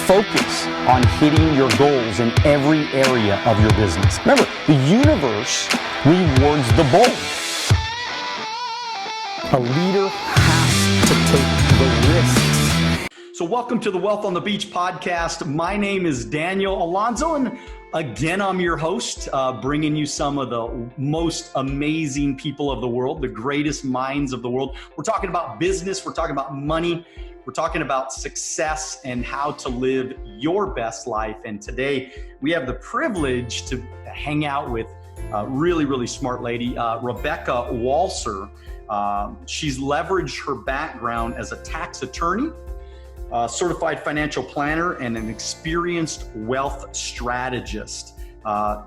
focus on hitting your goals in every area of your business. Remember, the universe rewards the bold. A leader has to take the risks. So welcome to the Wealth on the Beach podcast. My name is Daniel Alonzo, and again, I'm your host, bringing you some of the most amazing people of the world, the greatest minds of the world. We're talking about business, we're talking about money, we're talking about success and how to live your best life. And today we have the privilege to hang out with a really, really smart lady, Rebecca Walser. She's leveraged her background as a tax attorney, certified financial planner, and an experienced wealth strategist.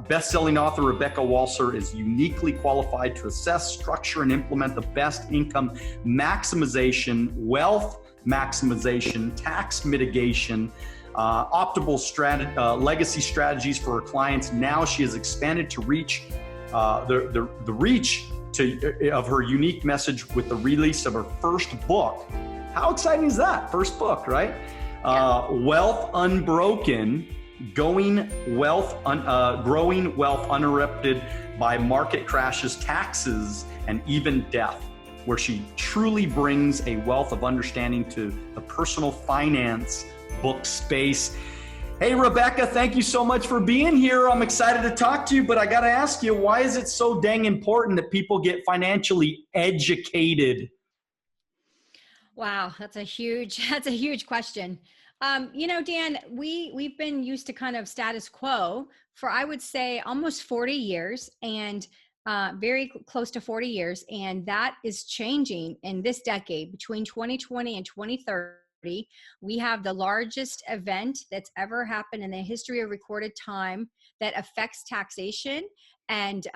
Best-selling author Rebecca Walser is uniquely qualified to assess, structure, and implement the best income maximization, wealth maximization, tax mitigation, optimal legacy strategies for her clients. Now she has expanded to reach the reach of her unique message with the release of her first book. How exciting is that? First book, right? Yeah. Wealth Unbroken, growing wealth uninterrupted by market crashes, taxes, and even death, where she truly brings a wealth of understanding to the personal finance book space. Hey, Rebecca, thank you so much for being here. I'm excited to talk to you, but I got to ask you, why is it so dang important that people get financially educated? Wow, that's a huge question. Dan, we've been used to kind of status quo for, I would say, almost 40 years and very close to 40 years. And that is changing in this decade. Between 2020 and 2030, we have the largest event that's ever happened in the history of recorded time that affects taxation and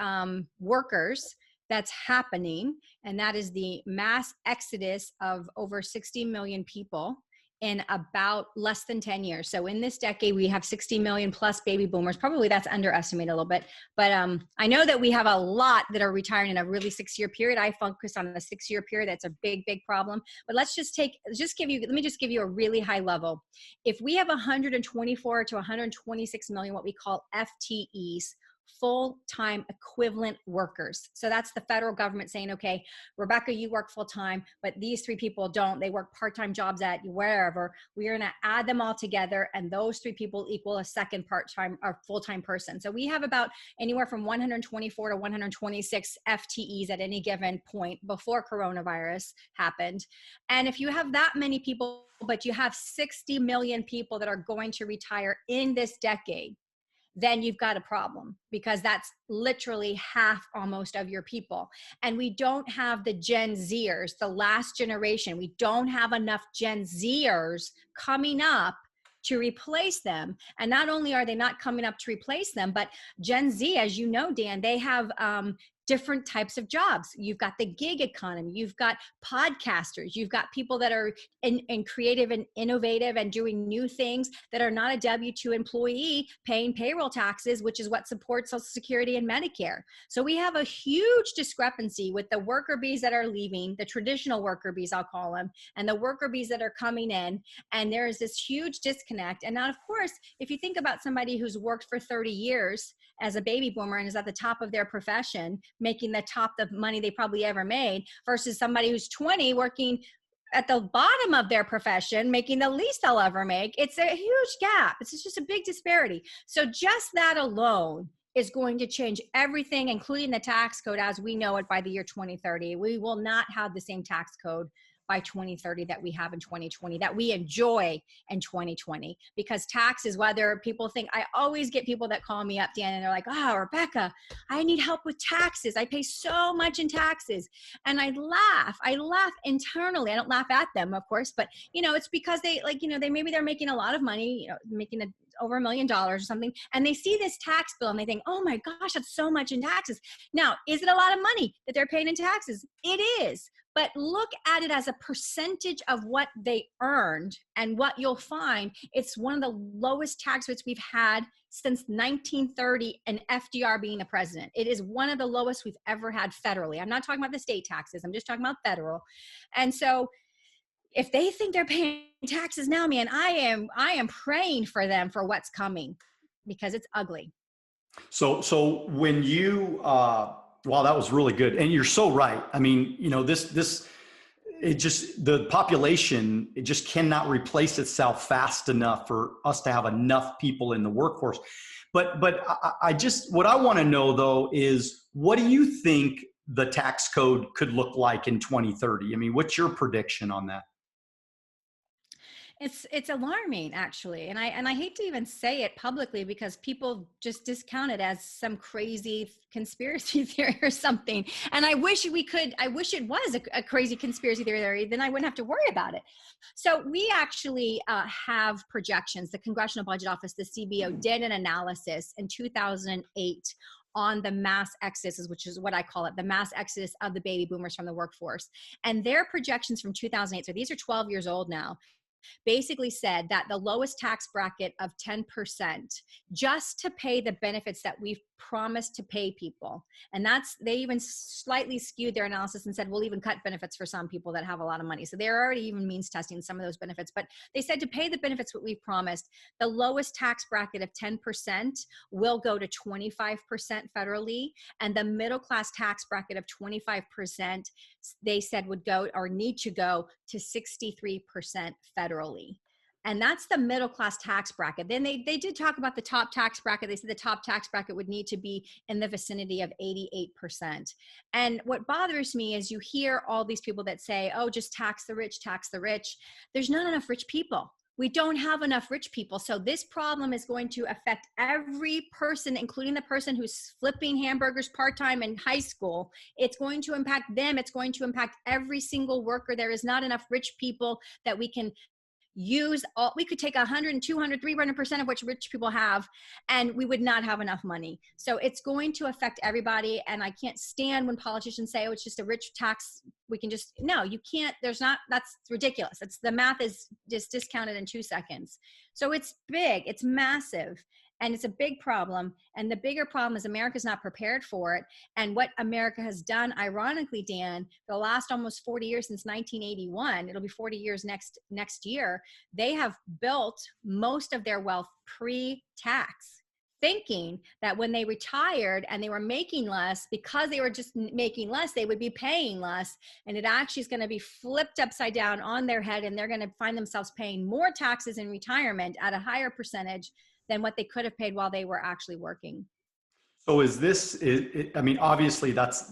workers. That's happening, and that is the mass exodus of over 60 million people in about less than 10 years. So in this decade, we have 60 million plus baby boomers. Probably that's underestimated a little bit, but I know that we have a lot that are retiring in a really 6-year period. I focus on the 6-year period. That's a big problem. But let me just give you a really high level. If we have 124 to 126 million, what we call FTEs, full-time equivalent workers. So that's the federal government saying, okay, Rebecca, you work full-time, but these 3 people don't. They work part-time jobs at wherever. We are going to add them all together, and those 3 people equal a second part-time or full-time person. So we have about anywhere from 124 to 126 FTEs at any given point before coronavirus happened. And if you have that many people, but you have 60 million people that are going to retire in this decade, then you've got a problem, because that's literally half almost of your people. And we don't have the Gen Zers, the last generation. We don't have enough Gen Zers coming up to replace them. And not only are they not coming up to replace them, but Gen Z, as you know, Dan, they have different types of jobs. You've got the gig economy, you've got podcasters, you've got people that are in creative and innovative and doing new things that are not a W-2 employee paying payroll taxes, which is what supports Social Security and Medicare. So we have a huge discrepancy with the worker bees that are leaving, the traditional worker bees, I'll call them, and the worker bees that are coming in. And there is this huge disconnect. And now, of course, if you think about somebody who's worked for 30 years as a baby boomer and is at the top of their profession, making the top of money they probably ever made, versus somebody who's 20 working at the bottom of their profession, making the least they'll ever make, it's a huge gap. It's just a big disparity. So just that alone is going to change everything, including the tax code as we know it by the year 2030. We will not have the same tax code by 2030 that we have in 2020, that we enjoy in 2020, because taxes, whether people think, I always get people that call me up, Dan, and they're like, oh, Rebecca, I need help with taxes. I pay so much in taxes. And I laugh internally. I don't laugh at them, of course, but it's because they maybe they're making a lot of money, making over $1 million or something. And they see this tax bill and they think, oh my gosh, that's so much in taxes. Now, is it a lot of money that they're paying in taxes? It is. But look at it as a percentage of what they earned, and what you'll find, it's one of the lowest tax rates we've had since 1930, and FDR being the president. It is one of the lowest we've ever had federally. I'm not talking about the state taxes. I'm just talking about federal. And so if they think they're paying taxes now, man, I am praying for them for what's coming, because it's ugly. So when you, wow, that was really good. And you're so right. I mean, it just, the population, it just cannot replace itself fast enough for us to have enough people in the workforce. But I just, what I want to know though is, what do you think the tax code could look like in 2030? I mean, what's your prediction on that? It's alarming, actually, and I hate to even say it publicly, because people just discount it as some crazy conspiracy theory or something. And I wish it was a crazy conspiracy theory. Then I wouldn't have to worry about it. So we actually have projections. The Congressional Budget Office, the CBO, did an analysis in 2008 on the mass exodus, which is what I call it, the mass exodus of the baby boomers from the workforce. And their projections from 2008, so these are 12 years old now, basically said that the lowest tax bracket of 10%, just to pay the benefits that we've promised to pay people. And they even slightly skewed their analysis and said, we'll even cut benefits for some people that have a lot of money. So they're already even means testing some of those benefits. But they said to pay the benefits what we've promised, the lowest tax bracket of 10% will go to 25% federally. And the middle class tax bracket of 25%, they said would go, or need to go, to 63% federally. And that's the middle class tax bracket. Then they did talk about the top tax bracket. They said the top tax bracket would need to be in the vicinity of 88%. And what bothers me is you hear all these people that say, oh, just tax the rich, tax the rich. There's not enough rich people. We don't have enough rich people. So this problem is going to affect every person, including the person who's flipping hamburgers part-time in high school. It's going to impact them. It's going to impact every single worker. There is not enough rich people that we can we could take 100, 200, 300% of what rich people have, and we would not have enough money. So it's going to affect everybody. And I can't stand when politicians say, oh, it's just a rich tax. We can just, no, you can't, that's ridiculous. The math is just discounted in 2 seconds. So it's big, it's massive. And it's a big problem. And the bigger problem is America's not prepared for it. And what America has done, ironically, Dan, the last almost 40 years, since 1981, it'll be 40 years next year, they have built most of their wealth pre-tax, thinking that when they retired and they were making less, because they were just making less, they would be paying less. And it actually is going to be flipped upside down on their head. And they're going to find themselves paying more taxes in retirement at a higher percentage than what they could have paid while they were actually working. So I mean, obviously that's,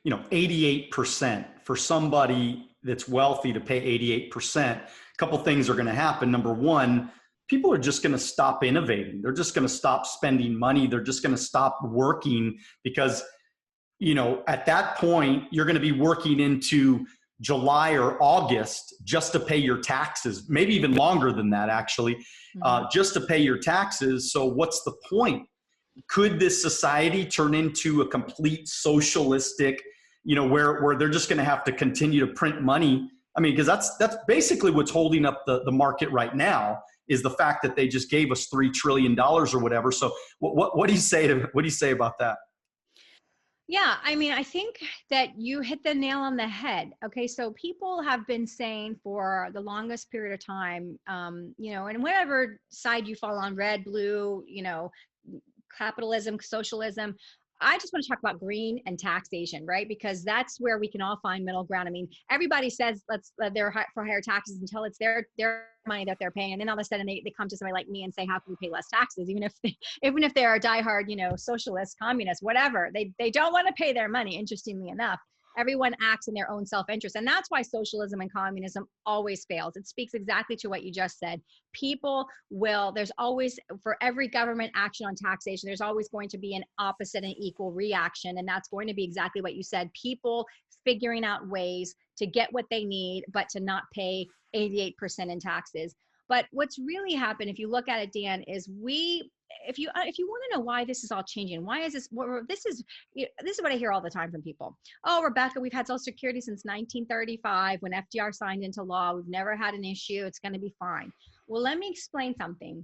88% for somebody that's wealthy to pay 88%. A couple things are going to happen. Number one, people are just going to stop innovating. They're just going to stop spending money. They're just going to stop working because, at that point, you're going to be working into July or August just to pay your taxes, maybe even longer than that, actually, just to pay your taxes. So what's the point? Could this society turn into a complete socialistic, where they're just going to have to continue to print money? I mean, because that's basically what's holding up the market right now, is the fact that they just gave us $3 trillion or whatever. So what do you say about that? Yeah, I mean, I think that you hit the nail on the head. Okay, so people have been saying for the longest period of time, and whatever side you fall on, red, blue, capitalism, socialism, I just want to talk about green and taxation, right? Because that's where we can all find middle ground. I mean, everybody says they're for higher taxes until it's their money that they're paying, and then all of a sudden they come to somebody like me and say, how can we pay less taxes? Even if they're a diehard, socialist, communist, whatever, they don't want to pay their money. Interestingly enough, everyone acts in their own self-interest. And that's why socialism and communism always fails. It speaks exactly to what you just said. There's always, for every government action on taxation, there's always going to be an opposite and equal reaction. And that's going to be exactly what you said. People figuring out ways to get what they need, but to not pay 88% in taxes. But what's really happened, if you look at it, Dan, is if you want to know why this is all changing, why is this is what I hear all the time from people. Oh, Rebecca, we've had Social Security since 1935 when FDR signed into law. We've never had an issue. It's going to be fine. Well, let me explain something.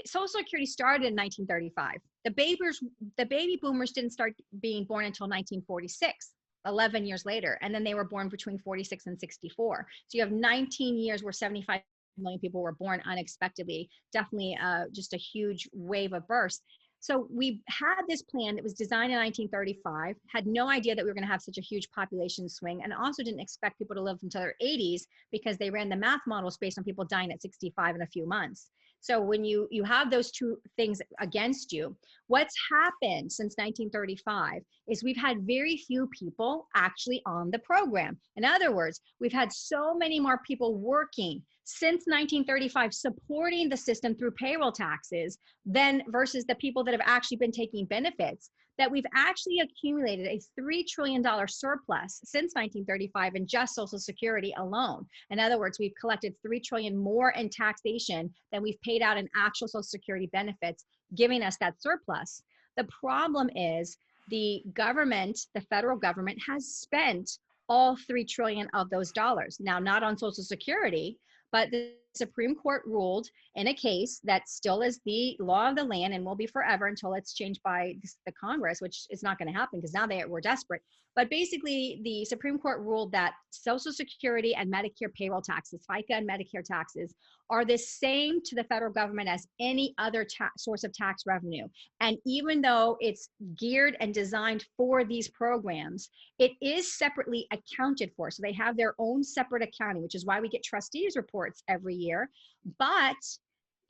Social Security started in 1935. The baby boomers didn't start being born until 1946. 11 years later. And then they were born between 46 and 64. So you have 19 years where 75 million people were born unexpectedly. Definitely just a huge wave of births. So we had this plan that was designed in 1935, had no idea that we were going to have such a huge population swing, and also didn't expect people to live until their 80s because they ran the math models based on people dying at 65 in a few months. So when you have those two things against you, what's happened since 1935 is we've had very few people actually on the program. In other words, we've had so many more people working since 1935 supporting the system through payroll taxes than versus the people that have actually been taking benefits, that we've actually accumulated a $3 trillion surplus since 1935 in just Social Security alone. In other words, we've collected $3 trillion more in taxation than we've paid out in actual Social Security benefits, giving us that surplus. The problem is the government, the federal government, has spent all $3 trillion of those dollars. Now, not on Social Security, but the Supreme Court ruled in a case that still is the law of the land and will be forever until it's changed by the Congress, which is not going to happen because now we're desperate. But basically, the Supreme Court ruled that Social Security and Medicare payroll taxes, FICA and Medicare taxes, are the same to the federal government as any other source of tax revenue. And even though it's geared and designed for these programs, it is separately accounted for. So they have their own separate accounting, which is why we get trustees reports every year. But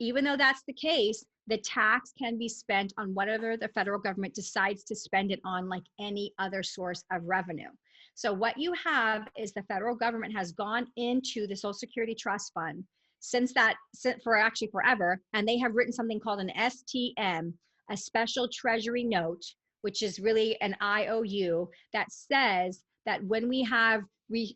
even though that's the case, the tax can be spent on whatever the federal government decides to spend it on, like any other source of revenue. So what you have is the federal government has gone into the Social Security Trust Fund for actually forever, and they have written something called an STM, a special treasury note, which is really an IOU that says that when we have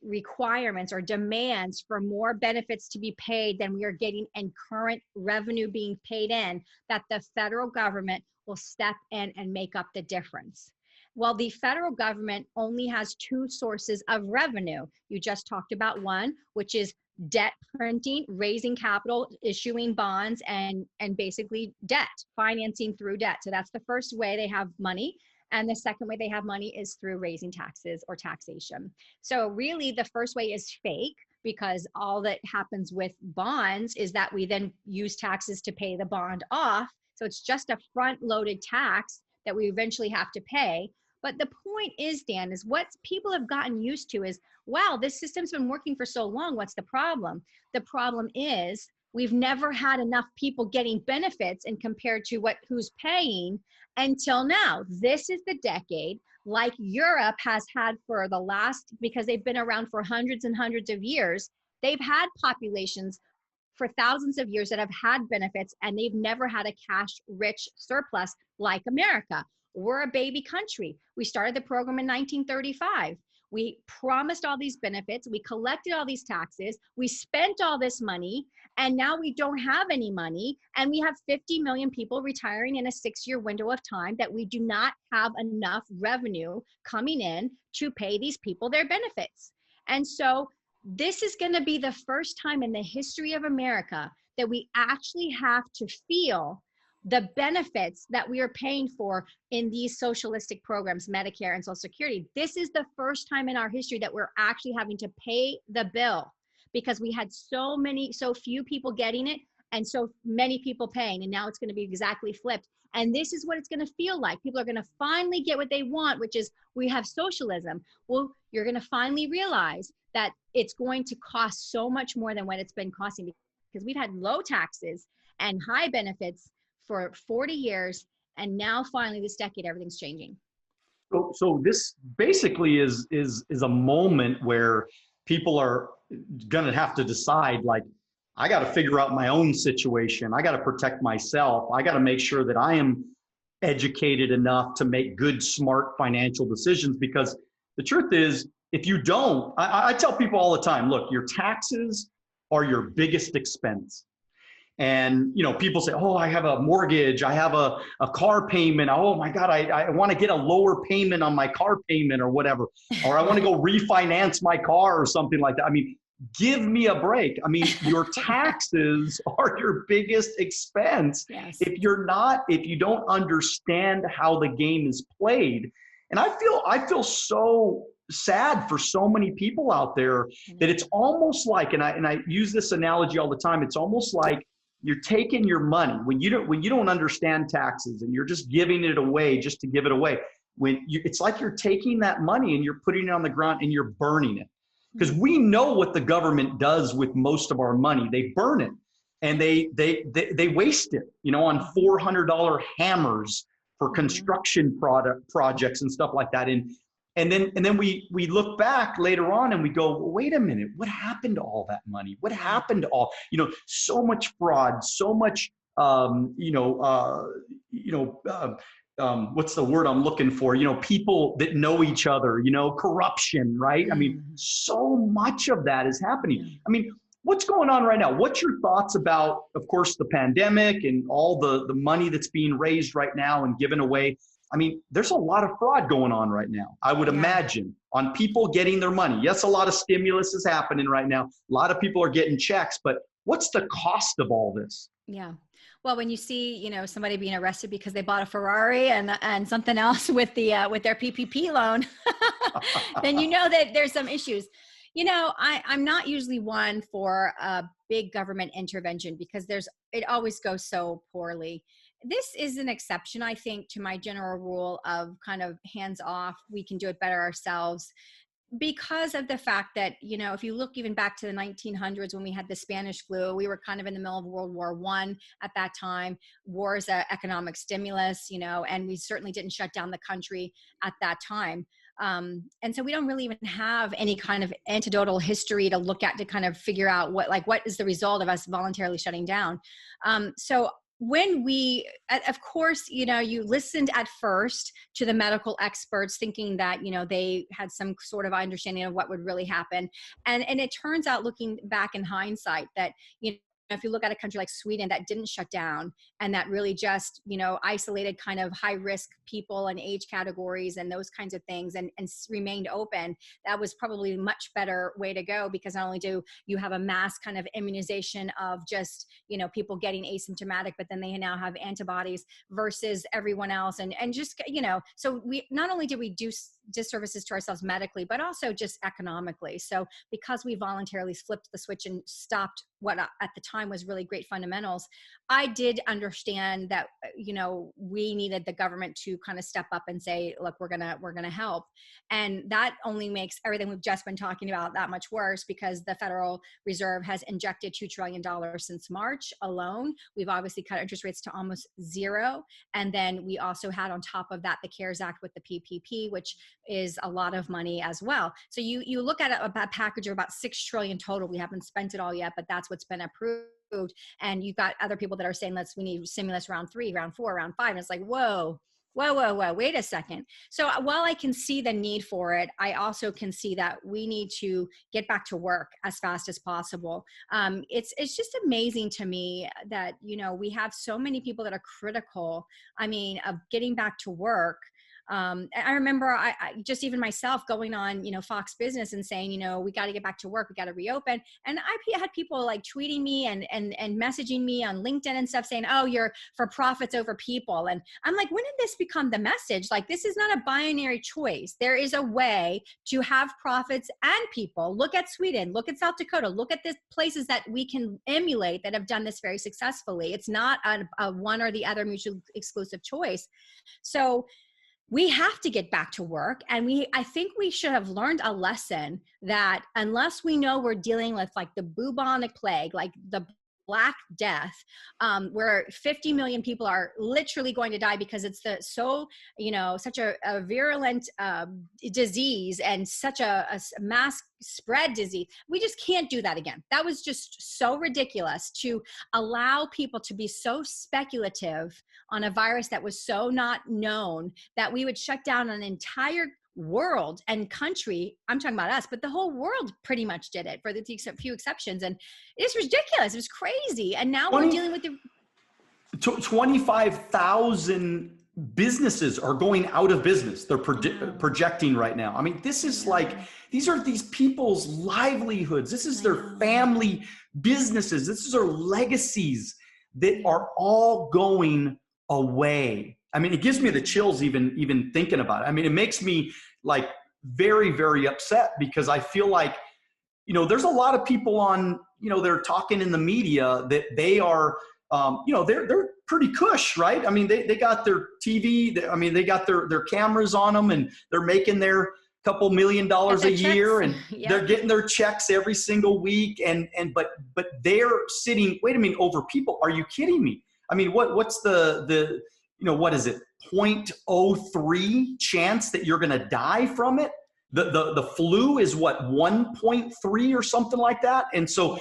requirements or demands for more benefits to be paid than we are getting and current revenue being paid in, that the federal government will step in and make up the difference. Well, the federal government only has two sources of revenue. You just talked about one, which is debt printing, raising capital, issuing bonds, and basically debt, financing through debt. So that's the first way they have money. And the second way they have money is through raising taxes or taxation. So really the first way is fake, because all that happens with bonds is that we then use taxes to pay the bond off. So it's just a front-loaded tax that we eventually have to pay. But the point is, Dan, is what people have gotten used to is, wow, this system's been working for so long. What's the problem? The problem is we've never had enough people getting benefits and compared to who's paying until now. This is the decade, like Europe has had for the last, because they've been around for hundreds and hundreds of years, they've had populations for thousands of years that have had benefits, and they've never had a cash-rich surplus like America. We're a baby country. We started the program in 1935. We promised all these benefits. We collected all these taxes. We spent all this money, and now we don't have any money. And we have 50 million people retiring in a 6-year window of time that we do not have enough revenue coming in to pay these people their benefits. And so this is going to be the first time in the history of America that we actually have to feel the benefits that we are paying for in these socialistic programs, Medicare and Social Security. This is the first time in our history that we're actually having to pay the bill, because we had so few people getting it and so many people paying, and now it's going to be exactly flipped. And this is what it's going to feel like. People are going to finally get what they want, which is we have socialism. Well, you're going to finally realize that it's going to cost so much more than what it's been costing, because we've had low taxes and high benefits for 40 years, and now finally this decade everything's changing. So this basically is a moment where people are going to have to decide, like, I got to figure out my own situation. I got to protect myself. I got to make sure that I am educated enough to make good, smart financial decisions, because the truth is, if you don't, I tell people all the time, look, your taxes are your biggest expense. And, people say, oh, I have a mortgage, I have a car payment. Oh my God, I want to get a lower payment on my car payment or whatever, or I want to go refinance my car or something like that. I mean, give me a break. I mean, your taxes are your biggest expense. Yes. If you don't understand how the game is played. And I feel so sad for so many people out there that it's almost like, and I use this analogy all the time, it's almost like you're taking your money when you don't understand taxes and you're just giving it away just to give it away. It's like you're taking that money and you're putting it on the ground and you're burning it. Because we know what the government does with most of our money. They burn it and they waste it, on $400 hammers for construction projects and stuff like that. And then we look back later on and we go, well, wait a minute, what happened to all that money? What happened to all, so much fraud, so much, what's the word I'm looking for? People that know each other, corruption, right? I mean, so much of that is happening. I mean, what's going on right now? What's your thoughts about, of course, the pandemic and all the money that's being raised right now and given away? I mean, there's a lot of fraud going on right now, I would imagine, on people getting their money. Yes, a lot of stimulus is happening right now. A lot of people are getting checks, but what's the cost of all this? Yeah. Well, when you see, somebody being arrested because they bought a Ferrari and something else with their PPP loan, then you know that there's some issues. I'm not usually one for a big government intervention because it always goes so poorly. This is an exception, I think, to my general rule of kind of hands off. We can do it better ourselves. Because of the fact that, if you look even back to the 1900s when we had the Spanish flu, we were kind of in the middle of World War I at that time. War is an economic stimulus, and we certainly didn't shut down the country at that time. And so we don't really even have any kind of anecdotal history to look at to kind of figure out what is the result of us voluntarily shutting down. So when of course, you listened at first to the medical experts thinking that, they had some sort of understanding of what would really happen. And it turns out, looking back in hindsight, that, if you look at a country like Sweden that didn't shut down and that really just, isolated kind of high risk people and age categories and those kinds of things and remained open, that was probably a much better way to go, because not only do you have a mass kind of immunization of just, people getting asymptomatic, but then they now have antibodies versus everyone else. And just, so we not only did we do disservices to ourselves medically, but also just economically. So because we voluntarily flipped the switch and stopped what at the time was really great fundamentals, I did understand that, we needed the government to kind of step up and say, look, we're going to help. And that only makes everything we've just been talking about that much worse, because the Federal Reserve has injected $2 trillion since March alone. We've obviously cut interest rates to almost zero. And then we also had on top of that, the CARES Act with the PPP, which is a lot of money as well. So you look at a package of about $6 trillion total. We haven't spent it all yet, but that's what's been approved. And you've got other people that are saying, we need stimulus round 3, round 4, round 5. And it's like, whoa, wait a second. So while I can see the need for it, I also can see that we need to get back to work as fast as possible. It's just amazing to me that, we have so many people that are critical, of getting back to work. I remember I just even myself going on, Fox Business and saying, we got to get back to work. We got to reopen. And I had people like tweeting me and messaging me on LinkedIn and stuff saying, oh, you're for profits over people. And I'm like, when did this become the message? Like, this is not a binary choice. There is a way to have profits and people. Look at Sweden, look at South Dakota, look at the places that we can emulate that have done this very successfully. It's not a one or the other mutually exclusive choice. So we have to get back to work. And I think we should have learned a lesson that unless we know we're dealing with like the bubonic plague, like the Black Death, where 50 million people are literally going to die because it's such a virulent disease and such a mass spread disease. We just can't do that again. That was just so ridiculous to allow people to be so speculative on a virus that was so not known that we would shut down an entire world and country. I'm talking about us, but the whole world pretty much did it, for the few exceptions. And it's ridiculous. It was crazy. And now we're dealing with 25,000 businesses are going out of business. They're projecting right now. I mean, this is these are these people's livelihoods. This is their family businesses. This is their legacies that are all going away. I mean, it gives me the chills even thinking about it. I mean, it makes me like very, very upset because I feel like, there's a lot of people on, they're talking in the media that they are, they're pretty cush, right? I mean, they got their TV, they got their cameras on them, and they're making their couple $1 million a year, and Yep. they're getting their checks every single week. But they're sitting, wait a minute, over people. Are you kidding me? I mean, what's the what is it? 0.03 chance that you're going to die from it. The flu is what, 1.3 or something like that. And so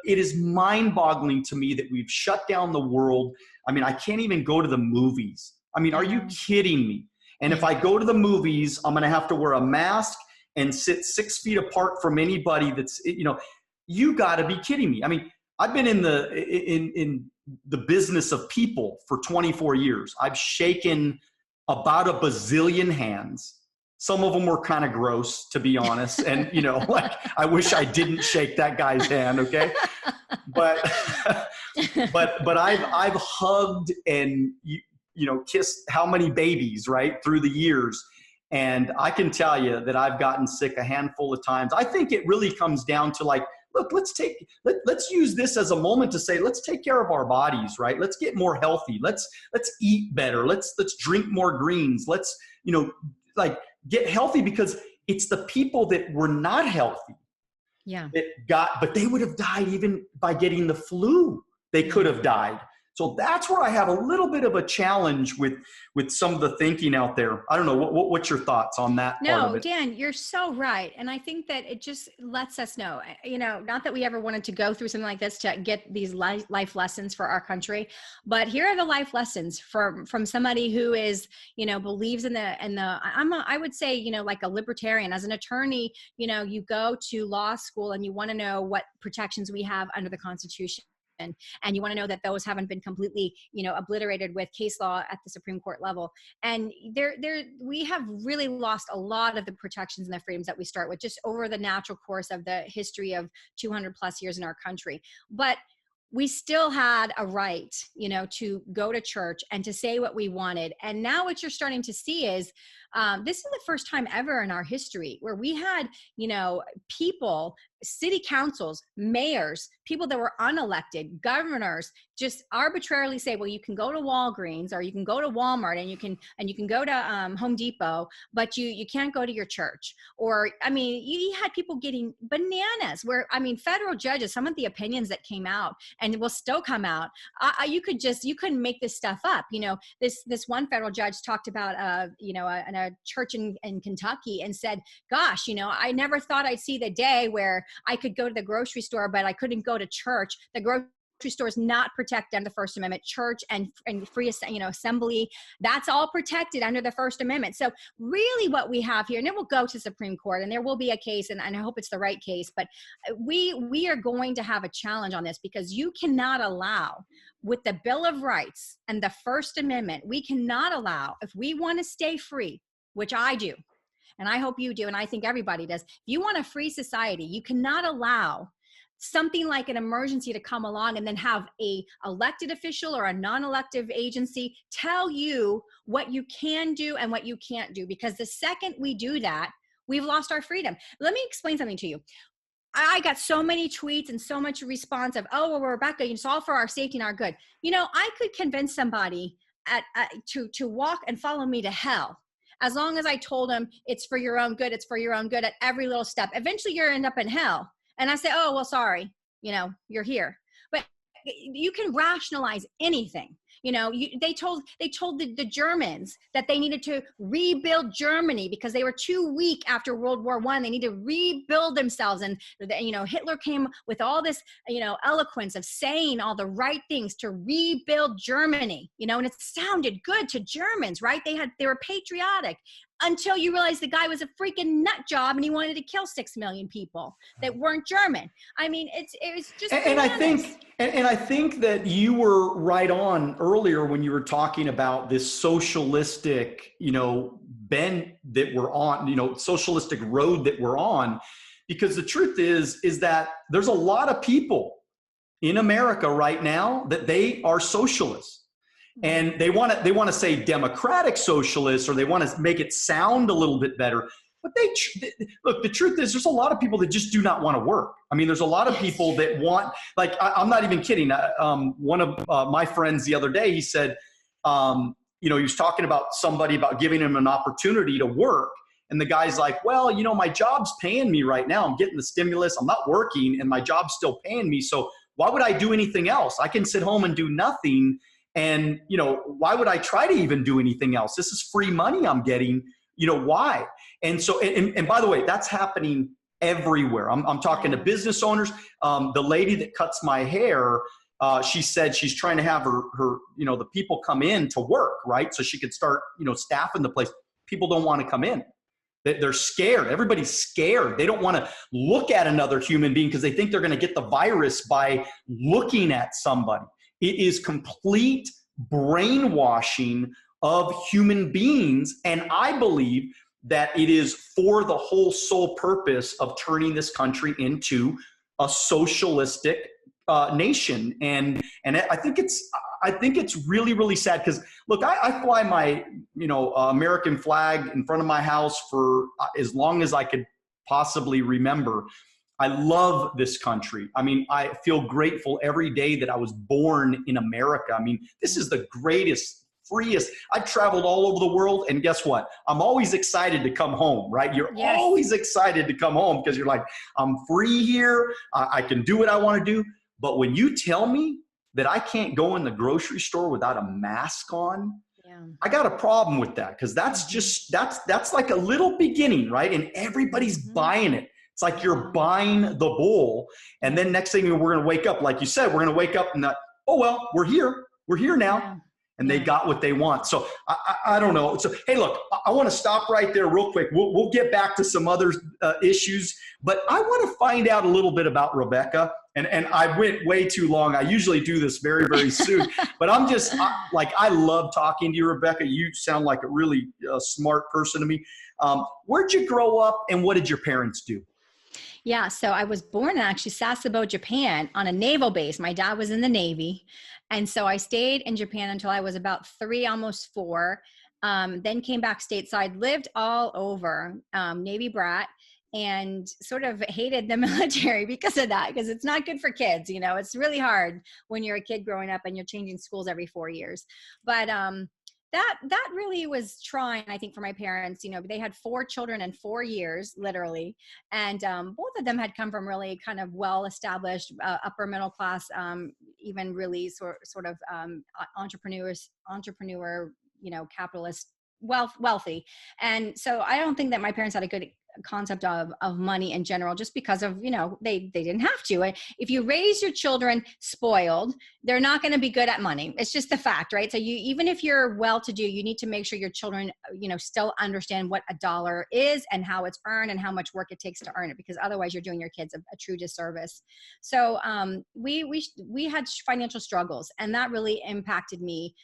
it is mind-boggling to me that we've shut down the world. I mean, I can't even go to the movies. I mean, are you kidding me? And if I go to the movies, I'm going to have to wear a mask and sit 6 feet apart from anybody that's, you got to be kidding me. I mean, I've been in the business of people for 24 years. I've shaken about a bazillion hands. Some of them were kind of gross, to be honest. And, like, I wish I didn't shake that guy's hand. Okay. But I've hugged and, kissed how many babies, right, through the years. And I can tell you that I've gotten sick a handful of times. I think it really comes down to, like, look, let's use this as a moment to say, let's take care of our bodies, right? Let's get more healthy. Let's eat better. Let's drink more greens. Let's, get healthy, because it's the people that were not healthy but they would have died even by getting the flu. They could have died. So that's where I have a little bit of a challenge with some of the thinking out there. I don't know. What's your thoughts on that part of it? Dan, you're so right. And I think that it just lets us know, not that we ever wanted to go through something like this to get these life lessons for our country, but here are the life lessons from somebody who is, believes in I would say, like a libertarian. As an attorney, you go to law school and you want to know what protections we have under the Constitution. And you want to know that those haven't been completely, obliterated with case law at the Supreme Court level. And we have really lost a lot of the protections and the freedoms that we start with just over the natural course of the history of 200 plus years in our country. But we still had a right, to go to church and to say what we wanted. And now what you're starting to see is this is the first time ever in our history where we had, people, city councils, mayors, people that were unelected, governors, just arbitrarily say, well, you can go to Walgreens or you can go to Walmart and you can go to Home Depot, but you can't go to your church. Or, you had people getting bananas where, federal judges, some of the opinions that came out and will still come out, you couldn't make this stuff up. This one federal judge talked about, a church in Kentucky and said, gosh, I never thought I'd see the day where I could go to the grocery store, but I couldn't go to church. The grocery store is not protected under the First Amendment. Church and free, assembly, that's all protected under the First Amendment. So really what we have here, and it will go to Supreme Court and there will be a case, and I hope it's the right case, but we are going to have a challenge on this, because you cannot allow, with the Bill of Rights and the First Amendment, we cannot allow, if we want to stay free, which I do, and I hope you do, and I think everybody does. If you want a free society, you cannot allow something like an emergency to come along and then have a elected official or a non-elective agency tell you what you can do and what you can't do. Because the second we do that, we've lost our freedom. Let me explain something to you. I got so many tweets and so much response of, oh, well, Rebecca, it's all for our safety and our good. I could convince somebody to walk and follow me to hell. As long as I told them it's for your own good, it's for your own good at every little step. Eventually you're end up in hell. And I say, oh, well, sorry, you're here. But you can rationalize anything. They told the Germans that they needed to rebuild Germany because they were too weak after World War I. They need to rebuild themselves. And, Hitler came with all this, eloquence of saying all the right things to rebuild Germany, and it sounded good to Germans, right? They were patriotic. Until you realize the guy was a freaking nut job and he wanted to kill 6 million people that weren't German. It was just and I think that you were right on earlier when you were talking about this socialistic, bend that we're on, socialistic road that we're on, because the truth is that there's a lot of people in America right now that they are socialists. And they want to say democratic socialists, or they want to make it sound a little bit better. but look, the truth is there's a lot of people that just do not want to work. I mean, there's a lot of people that want, like, I'm not even kidding. One of my friends the other day, he said, he was talking about somebody about giving him an opportunity to work. And the guy's like, well, my job's paying me right now. I'm getting the stimulus. I'm not working and my job's still paying me. So why would I do anything else? I can sit home and do nothing. And, why would I try to even do anything else? This is free money I'm getting. Why? And so, and by the way, that's happening everywhere. I'm talking to business owners. The lady that cuts my hair, she said she's trying to have her, the people come in to work, right? So she could start, staffing the place. People don't want to come in. They're scared. Everybody's scared. They don't want to look at another human being because they think they're going to get the virus by looking at somebody. It is complete brainwashing of human beings. And I believe that it is for the whole sole purpose of turning this country into a socialistic nation. And I think it's really, really sad because look, I fly my, American flag in front of my house for as long as I could possibly remember. I love this country. I mean, I feel grateful every day that I was born in America. I mean, this is the greatest, freest. I've traveled all over the world, and guess what? I'm always excited to come home, right? You're always excited to come home because you're like, I'm free here. I can do what I want to do. But when you tell me that I can't go in the grocery store without a mask on, I got a problem with that because that's like a little beginning, right? And everybody's buying it. It's like you're buying the bull. And then next thing we're going to wake up, like you said, we're going to wake up and oh, well, we're here. We're here now. Yeah. And they got what they want. So I don't know. So, hey, look, I want to stop right there real quick. We'll get back to some other issues, but I want to find out a little bit about Rebecca. And I went way too long. I usually do this very, very soon, but I'm just I love talking to you, Rebecca. You sound like a really smart person to me. Where'd you grow up and what did your parents do? Yeah, so I was born in actually Sasebo, Japan on a naval base. My dad was in the Navy. And so I stayed in Japan until I was about 3, almost 4. Then came back stateside, lived all over, Navy brat, and sort of hated the military because of that, because it's not good for kids. It's really hard when you're a kid growing up and you're changing schools every 4 years. But that really was trying, I think, for my parents. They had 4 children in 4 years, literally. And both of them had come from really kind of well-established upper middle class, even really sort of entrepreneur, capitalist, wealthy. And so I don't think that my parents had a good concept of money in general, just because of, they didn't have to. If you raise your children spoiled, they're not going to be good at money. It's just the fact, right? So even if you're well-to-do, you need to make sure your children, still understand what a dollar is and how it's earned and how much work it takes to earn it, because otherwise you're doing your kids a true disservice. So we had financial struggles, and that really impacted me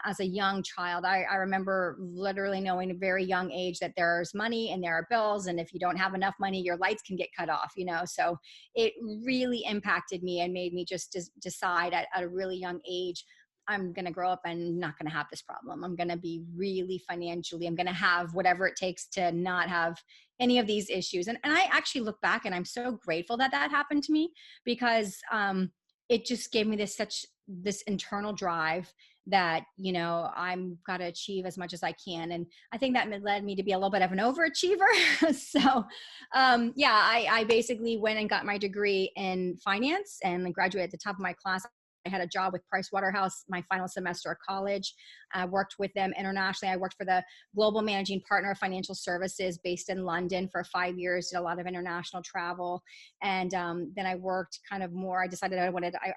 as a young child. I remember literally knowing at a very young age that there's money and there are bills, and if you don't have enough money, your lights can get cut off, so it really impacted me and made me just decide at a really young age, I'm going to grow up and not going to have this problem. I'm going to be really financially, I'm going to have whatever it takes to not have any of these issues. And I actually look back and I'm so grateful that happened to me, because it just gave me this internal drive that, I'm got to achieve as much as I can. And I think that led me to be a little bit of an overachiever. So, I basically went and got my degree in finance and graduated at the top of my class. I had a job with Price Waterhouse my final semester of college. I worked with them internationally. I worked for the global managing partner of financial services based in London for 5 years, did a lot of international travel. And then I worked kind of more, I decided I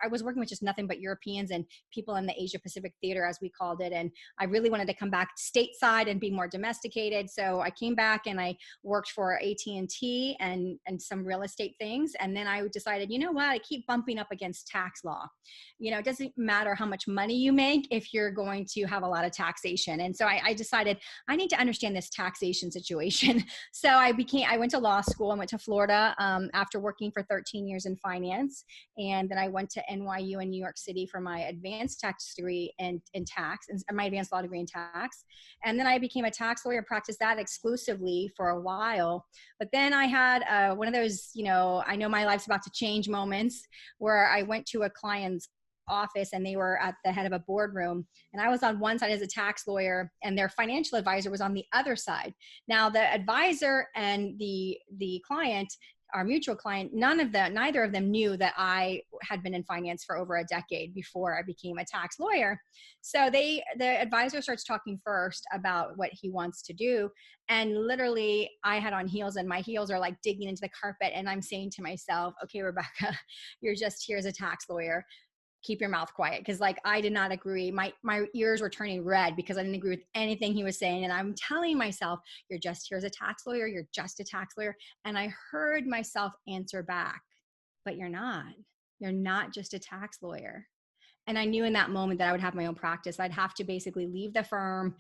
was working with just nothing but Europeans and people in the Asia Pacific theater, as we called it. And I really wanted to come back stateside and be more domesticated. So I came back and I worked for AT&T and some real estate things. And then I decided, you know what, I keep bumping up against tax law. it doesn't matter how much money you make if you're going to have a lot of taxation. And so I decided I need to understand this taxation situation. So I went to law school. I went to Florida after working for 13 years in finance. And then I went to NYU in New York City for my advanced tax degree in tax, and my advanced law degree in tax. And then I became a tax lawyer, practiced that exclusively for a while. But then I had one of those, I know my life's about to change moments where I went to a client's office and they were at the head of a boardroom, and I was on one side as a tax lawyer and their financial advisor was on the other side. Now the advisor and the client, our mutual client, neither of them knew that I had been in finance for over a decade before I became a tax lawyer. So the advisor starts talking first about what he wants to do. And literally I had on heels and my heels are like digging into the carpet. And I'm saying to myself, okay, Rebecca, you're just here as a tax lawyer. Keep your mouth quiet. Cause like, I did not agree. My ears were turning red because I didn't agree with anything he was saying. And I'm telling myself, you're just here as a tax lawyer. You're just a tax lawyer. And I heard myself answer back, but you're not just a tax lawyer. And I knew in that moment that I would have my own practice. I'd have to basically leave the firm,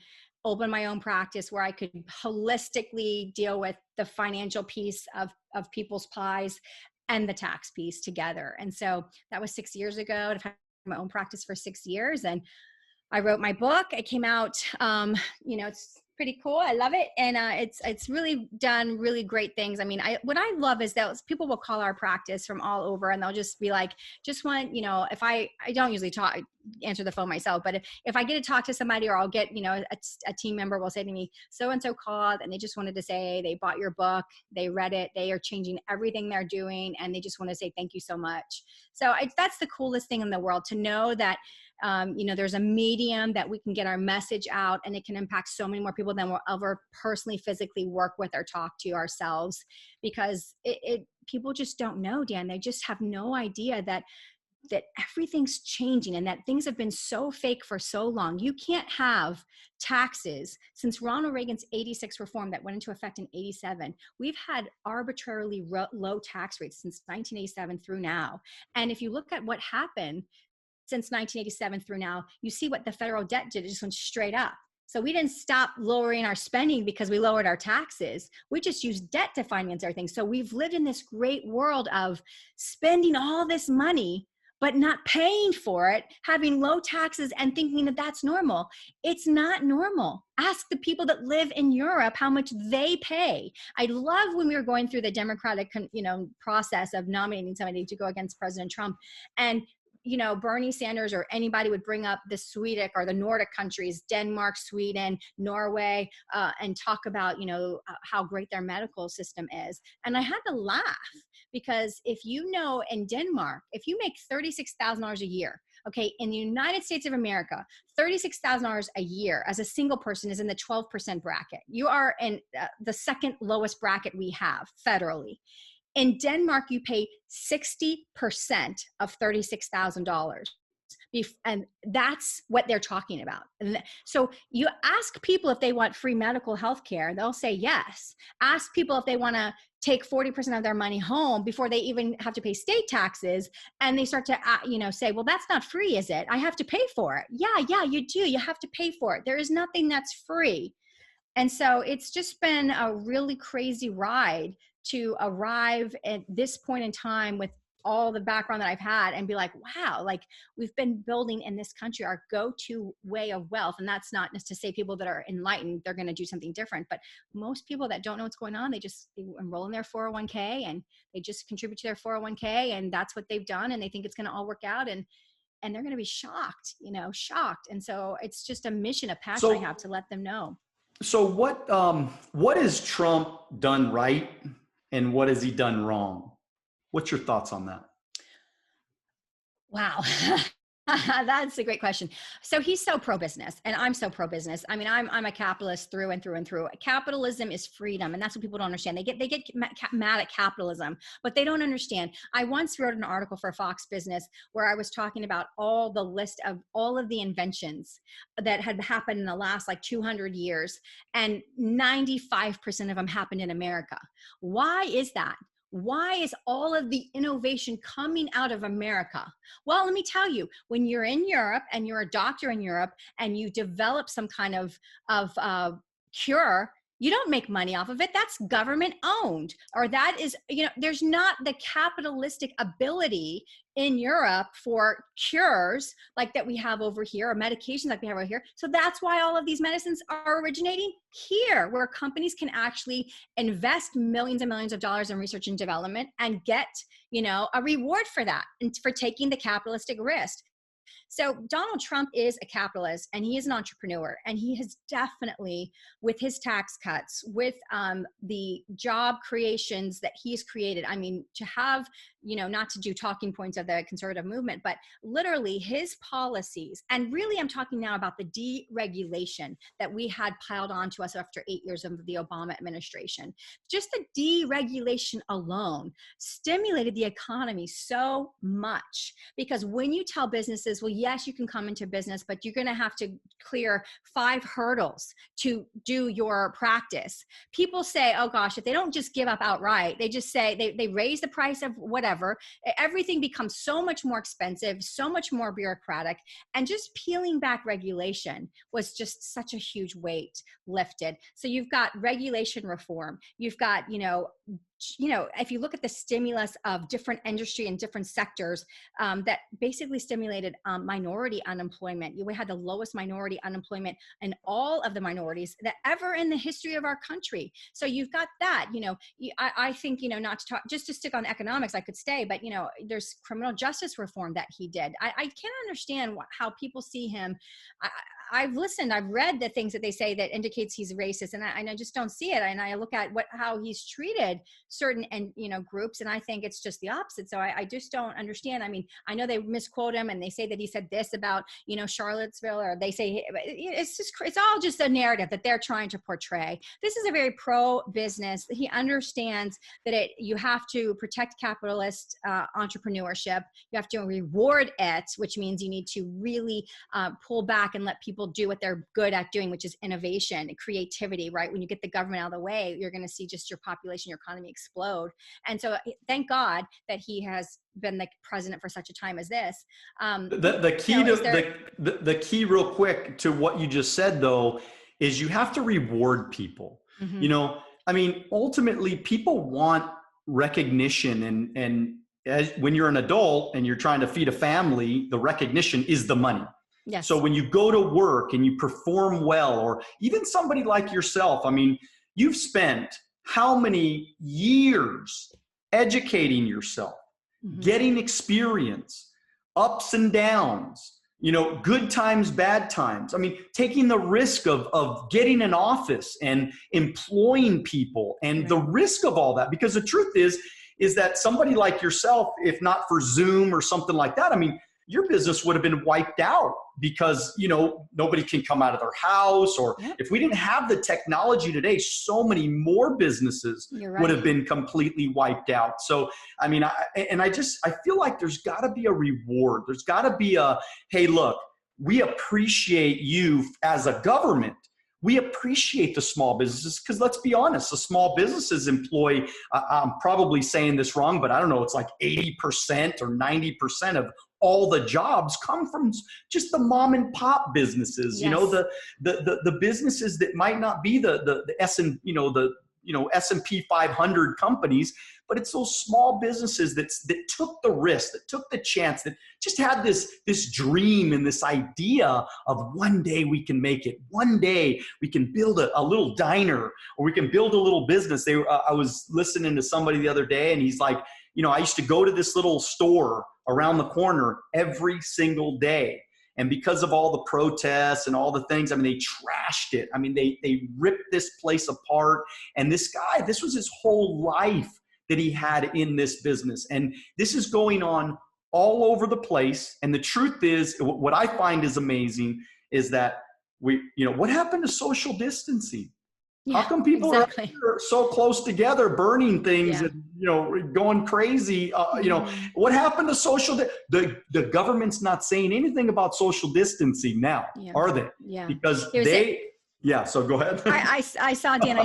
open my own practice where I could holistically deal with the financial piece of people's pies and the tax piece together. And so that was 6 years ago. I've had my own practice for 6 years, and I wrote my book. It came out, it's pretty cool. I love it. And it's really done really great things. I mean, what I love is that people will call our practice from all over and they'll just be like, just want, if I don't usually answer the phone myself, but if I get to talk to somebody or I'll get, a team member will say to me, so-and-so called and they just wanted to say they bought your book, they read it, they are changing everything they're doing. And they just want to say, thank you so much. So that's the coolest thing in the world, to know that there's a medium that we can get our message out and it can impact so many more people than we'll ever personally, physically work with or talk to ourselves, because people just don't know, Dan. They just have no idea that everything's changing and that things have been so fake for so long. You can't have taxes since Ronald Reagan's 86 reform that went into effect in 87. We've had arbitrarily low tax rates since 1987 through now. And if you look at what happened since 1987 through now, you see what the federal debt did. It just went straight up. So we didn't stop lowering our spending because we lowered our taxes. We just used debt to finance everything. So we've lived in this great world of spending all this money, but not paying for it, having low taxes and thinking that that's normal. It's not normal. Ask the people that live in Europe how much they pay. I love when we were going through the Democratic, process of nominating somebody to go against President Trump, and Bernie Sanders or anybody would bring up the Swedish or the Nordic countries, Denmark, Sweden, Norway, and talk about, how great their medical system is. And I had to laugh because in Denmark, if you make $36,000 a year, okay, in the United States of America, $36,000 a year as a single person is in the 12% bracket. You are in the second lowest bracket we have federally. In Denmark, you pay 60% of $36,000. And that's what they're talking about. So you ask people if they want free medical health care, they'll say yes. Ask people if they want to take 40% of their money home before they even have to pay state taxes. And they start to, say, well, that's not free, is it? I have to pay for it. Yeah, you do. You have to pay for it. There is nothing that's free. And so it's just been a really crazy ride to arrive at this point in time with all the background that I've had and be like, wow, like we've been building in this country our go-to way of wealth. And that's not to say people that are enlightened, they're going to do something different. But most people that don't know what's going on, they enroll in their 401k and they just contribute to their 401k. And that's what they've done. And they think it's going to all work out. And they're going to be shocked. And so it's just a mission, a passion I have to let them know. So what has Trump done right and what has he done wrong? What's your thoughts on that? Wow. That's a great question. So he's so pro-business and I'm so pro-business. I mean, I'm a capitalist through and through and through. Capitalism is freedom. And that's what people don't understand. They get mad at capitalism, but they don't understand. I once wrote an article for Fox Business where I was talking about the list of all of the inventions that had happened in the last 200 years. And 95% of them happened in America. Why is that? why is all of the innovation coming out of America? Well, let me tell you, when you're in Europe and you're a doctor in Europe and you develop some kind of cure, you don't make money off of it. That's government owned, or that is, there's not the capitalistic ability in Europe for cures like that we have over here, or medications like we have over here. So that's why all of these medicines are originating here, where companies can actually invest millions and millions of dollars in research and development and get, a reward for that and for taking the capitalistic risk. So Donald Trump is a capitalist and he is an entrepreneur, and he has definitely, with his tax cuts, with the job creations that he's created, I mean, to have, not to do talking points of the conservative movement, but literally his policies, and really I'm talking now about the deregulation that we had piled onto us after 8 years of the Obama administration. Just the deregulation alone stimulated the economy so much, because when you tell businesses, well, yes, you can come into business, but you're going to have to clear 5 hurdles to do your practice. People say, oh gosh, if they don't just give up outright, they just say they raise the price of whatever, everything becomes so much more expensive, so much more bureaucratic, and just peeling back regulation was just such a huge weight lifted. So you've got regulation reform, you've got, if you look at the stimulus of different industry and different sectors that basically stimulated minority unemployment. We had the lowest minority unemployment in all of the minorities that ever in the history of our country. So you've got that, I think, not to talk, just to stick on economics, I could stay, but, there's criminal justice reform that he did. I can't understand how people see him. I've listened, I've read the things that they say that indicates he's racist, and I just don't see it. And I look at how he's treated certain groups, and I think it's just the opposite. So I just don't understand. I mean, I know they misquote him and they say that he said this about Charlottesville, or they say it's all just a narrative that they're trying to portray. This is a very pro business. He understands that you have to protect capitalist entrepreneurship. You have to reward it, which means you need to really pull back and let people do what they're good at doing, which is innovation and creativity, right? When you get the government out of the way, you're going to see just your population, your economy explode. And so thank God that he has been the president for such a time as this. The key real quick to what you just said, though, is you have to reward people. Mm-hmm. I mean, ultimately people want recognition, and when you're an adult and you're trying to feed a family, the recognition is the money. Yes. So when you go to work and you perform well, or even somebody like yourself, I mean, you've spent how many years educating yourself, mm-hmm. getting experience, ups and downs, good times, bad times. I mean, taking the risk of getting an office and employing people, and the risk of all that, because the truth is that somebody like yourself, if not for Zoom or something like that, I mean, your business would have been wiped out, because, nobody can come out of their house, or if we didn't have the technology today, so many more businesses would have been completely wiped out. So, I mean, I feel like there's got to be a reward. There's got to be hey, look, we appreciate you as a government. We appreciate the small businesses, because let's be honest, the small businesses employ, I'm probably saying this wrong, but I don't know, it's like 80% or 90% of all the jobs come from just the mom and pop businesses, the businesses that might not be the S&P 500 companies, but it's those small businesses that took the risk, that took the chance, that just had this dream and this idea of one day we can make it. One day we can build a little diner, or we can build a little business. I was listening to somebody the other day, and he's like, I used to go to this little store around the corner every single day. And because of all the protests and all the things, I mean, they trashed it. I mean, they ripped this place apart. And this guy, this was his whole life that he had in this business. And this is going on all over the place. And the truth is, what I find is amazing is that what happened to social distancing? How come people are so close together, burning things and, going crazy? What happened to social? The government's not saying anything about social distancing now, are they? Yeah. Because Yeah. So go ahead. I saw, Dan, I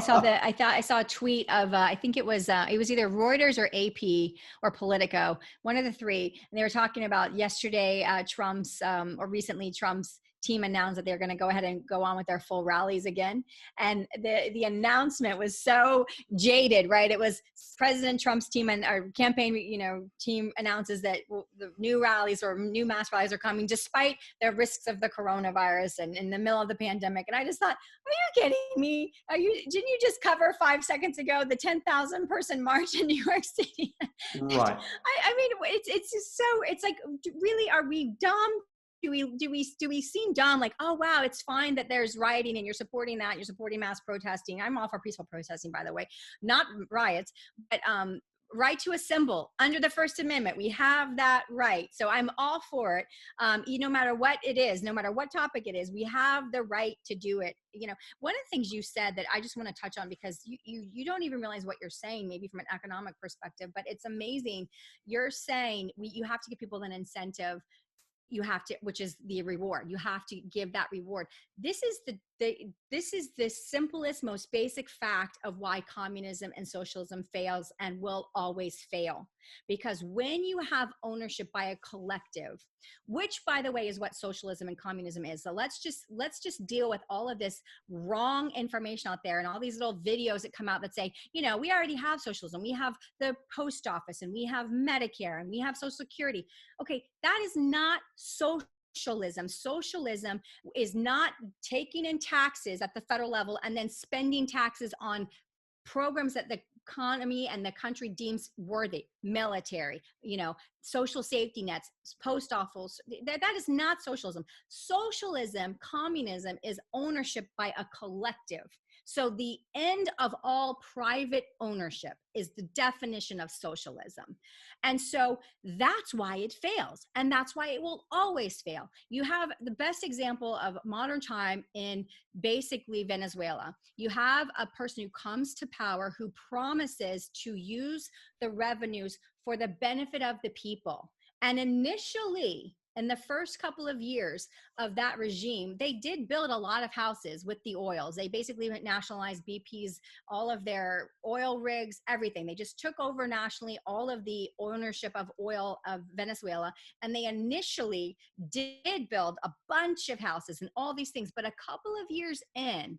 saw a tweet of, I think it was either Reuters or AP or Politico, one of the three. And they were talking about yesterday, or recently Trump's team announced that they're going to go ahead and go on with their full rallies again. And the announcement was so jaded, right? It was President Trump's team and our campaign, team announces that the new rallies or new mass rallies are coming despite the risks of the coronavirus and in the middle of the pandemic. And I just thought, are you kidding me? Didn't you just cover 5 seconds ago the 10,000 person march in New York City? Right. I mean, it's just so, it's like, really, are we dumb? Do we seem dumb? Like, oh wow, it's fine that there's rioting and you're supporting that, you're supporting mass protesting. I'm all for peaceful protesting, by the way, not riots, but right to assemble under the First Amendment. We have that right. So I'm all for it. No matter what it is, no matter what topic it is, we have the right to do it. One of the things you said that I just want to touch on, because you don't even realize what you're saying, maybe from an economic perspective, but it's amazing. You're saying you have to give people an incentive. You have to, which is the reward. You have to give that reward. This is the simplest, most basic fact of why communism and socialism fails and will always fail. Because when you have ownership by a collective, which, by the way, is what socialism and communism is. So let's just deal with all of this wrong information out there and all these little videos that come out that say, we already have socialism. We have the post office and we have Medicare and we have Social Security. Okay, that is not socialism. Socialism is not taking in taxes at the federal level and then spending taxes on programs that the economy and the country deems worthy. Military, social safety nets, post office. That is not socialism. Socialism, communism is ownership by a collective. So the end of all private ownership is the definition of socialism. And so that's why it fails. And that's why it will always fail. You have the best example of modern time in basically Venezuela. You have a person who comes to power who promises to use the revenues for the benefit of the people. And initially, in the first couple of years of that regime, they did build a lot of houses with the oils. They basically nationalized BP's, all of their oil rigs, everything. They just took over nationally all of the ownership of oil of Venezuela. And they initially did build a bunch of houses and all these things. But a couple of years in,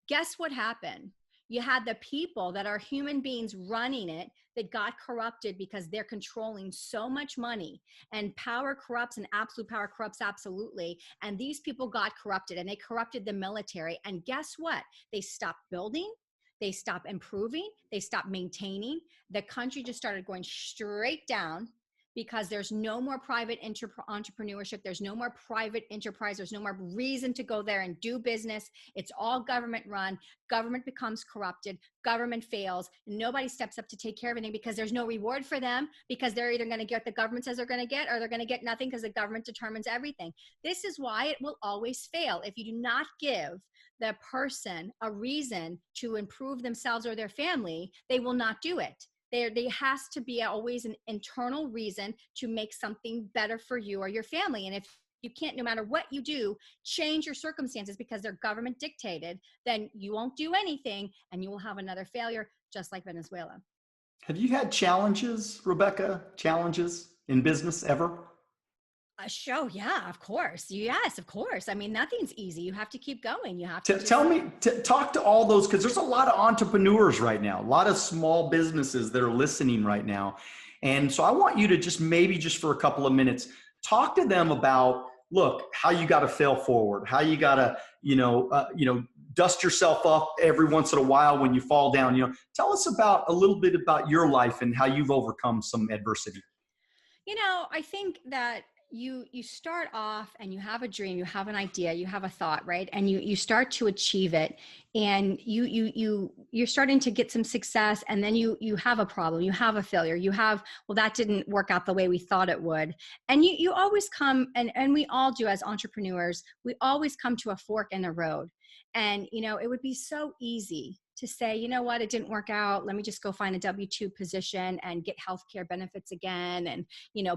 guess what happened? You had the people that are human beings running it that got corrupted because they're controlling so much money, and power corrupts and absolute power corrupts absolutely. And these people got corrupted and they corrupted the military. And guess what? They stopped building. They stopped improving. They stopped maintaining. The country just started going straight down, because there's no more private entrepreneurship. There's no more private enterprise. There's no more reason to go there and do business. It's all government run. Government becomes corrupted. Government fails. Nobody steps up to take care of anything because there's no reward for them, because they're either going to get what the government says they're going to get, or they're going to get nothing because the government determines everything. This is why it will always fail. If you do not give the person a reason to improve themselves or their family, they will not do it. There has to be always an internal reason to make something better for you or your family. And if you can't, no matter what you do, change your circumstances because they're government dictated, then you won't do anything and you will have another failure, just like Venezuela. Have you had challenges, Rebecca? Challenges in business ever? Show, yeah, of course. Yes, of course. I mean, nothing's easy. You have to keep going. You have to talk to all those, because there's a lot of entrepreneurs right now, a lot of small businesses that are listening right now. And so I want you to just for a couple of minutes, talk to them about, look, how you got to fail forward, how you got to, dust yourself up every once in a while when you fall down. Tell us about a little bit about your life and how you've overcome some adversity. I think that you start off and you have a dream, you have an idea, you have a thought, right? And you start to achieve it, and you're starting to get some success, and then you have a problem, you have a failure, well, that didn't work out the way we thought it would. And you always come, and we all do as entrepreneurs, we always come to a fork in the road. And, it would be so easy to say, you know what, it didn't work out. Let me just go find a W-2 position and get healthcare benefits again, and,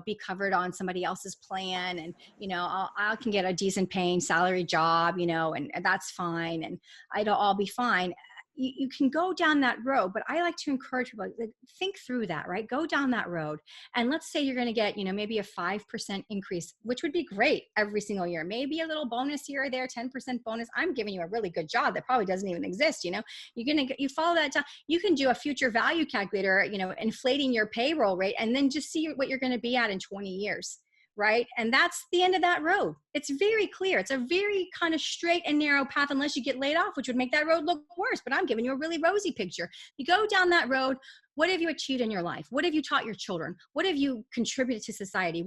be covered on somebody else's plan. And, I can get a decent paying salary job, and that's fine. And it'll all be fine. You can go down that road, but I like to encourage people, like, think through that, right? Go down that road. And let's say you're going to get, maybe a 5% increase, which would be great every single year. Maybe a little bonus here or there, 10% bonus. I'm giving you a really good job that probably doesn't even exist. You follow that down. You can do a future value calculator, inflating your payroll rate, and then just see what you're going to be at in 20 years. Right. And that's the end of that road. It's very clear. It's a very kind of straight and narrow path, unless you get laid off, which would make that road look worse. But I'm giving you a really rosy picture. You go down that road. What have you achieved in your life? What have you taught your children? What have you contributed to society?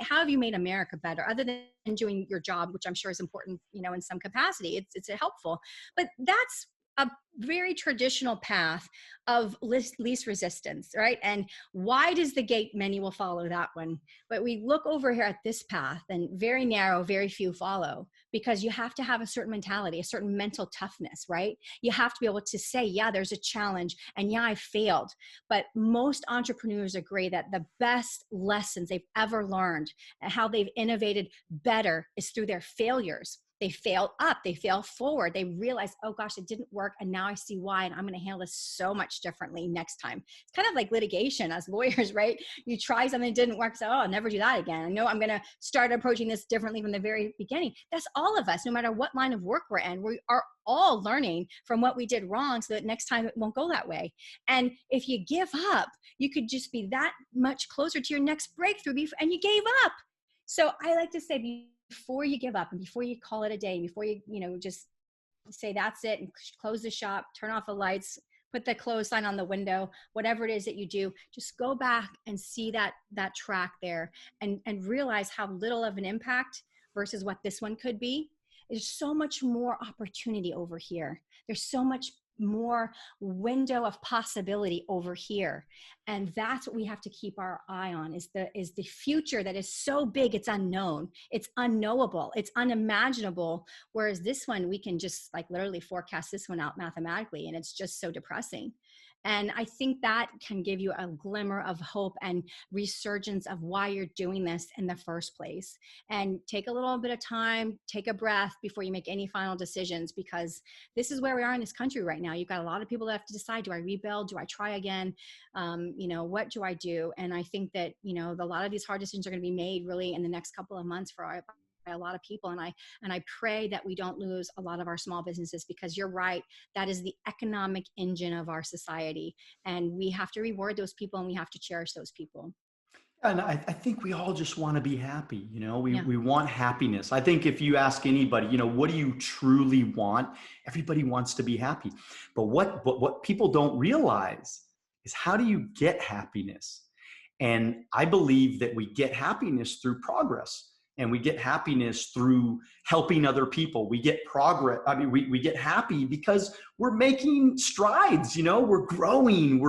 How have you made America better, other than doing your job, which I'm sure is important, in some capacity? It's helpful. But that's a very traditional path of least resistance, right? And wide is the gate, many will follow that one. But we look over here at this path, and very narrow, very few follow, because you have to have a certain mentality, a certain mental toughness, right? You have to be able to say, yeah, there's a challenge, and yeah, I failed. But most entrepreneurs agree that the best lessons they've ever learned and how they've innovated better is through their failures. They fail up, they fail forward. They realize, oh gosh, it didn't work. And now I see why. And I'm going to handle this so much differently next time. It's kind of like litigation as lawyers, right? You try something that didn't work. So, I'll never do that again. I know I'm going to start approaching this differently from the very beginning. That's all of us, no matter what line of work we're in. We are all learning from what we did wrong, so that next time it won't go that way. And if you give up, you could just be that much closer to your next breakthrough, and you gave up. So I like to say, before you give up, and before you call it a day, and before you, just say that's it and close the shop, turn off the lights, put the clothesline on the window, whatever it is that you do, just go back and see that track there, and realize how little of an impact versus what this one could be. There's so much more opportunity over here. There's so much more window of possibility over here. And that's what we have to keep our eye on, is the future that is so big, it's unknown, it's unknowable, it's unimaginable. Whereas this one, we can just literally forecast this one out mathematically, and it's just so depressing. And I think that can give you a glimmer of hope and resurgence of why you're doing this in the first place. And take a little bit of time, take a breath before you make any final decisions, because this is where we are in this country right now. You've got a lot of people that have to decide, do I rebuild? Do I try again? What do I do? And I think that, a lot of these hard decisions are going to be made really in the next couple of months by a lot of people. And I pray that we don't lose a lot of our small businesses, because you're right. That is the economic engine of our society. And we have to reward those people, and we have to cherish those people. And I think we all just want to be happy. We want happiness. I think if you ask anybody, what do you truly want? Everybody wants to be happy. But what people don't realize is, how do you get happiness? And I believe that we get happiness through progress. And we get happiness through helping other people. We get progress. I mean, we get happy because we're making strides, we're growing.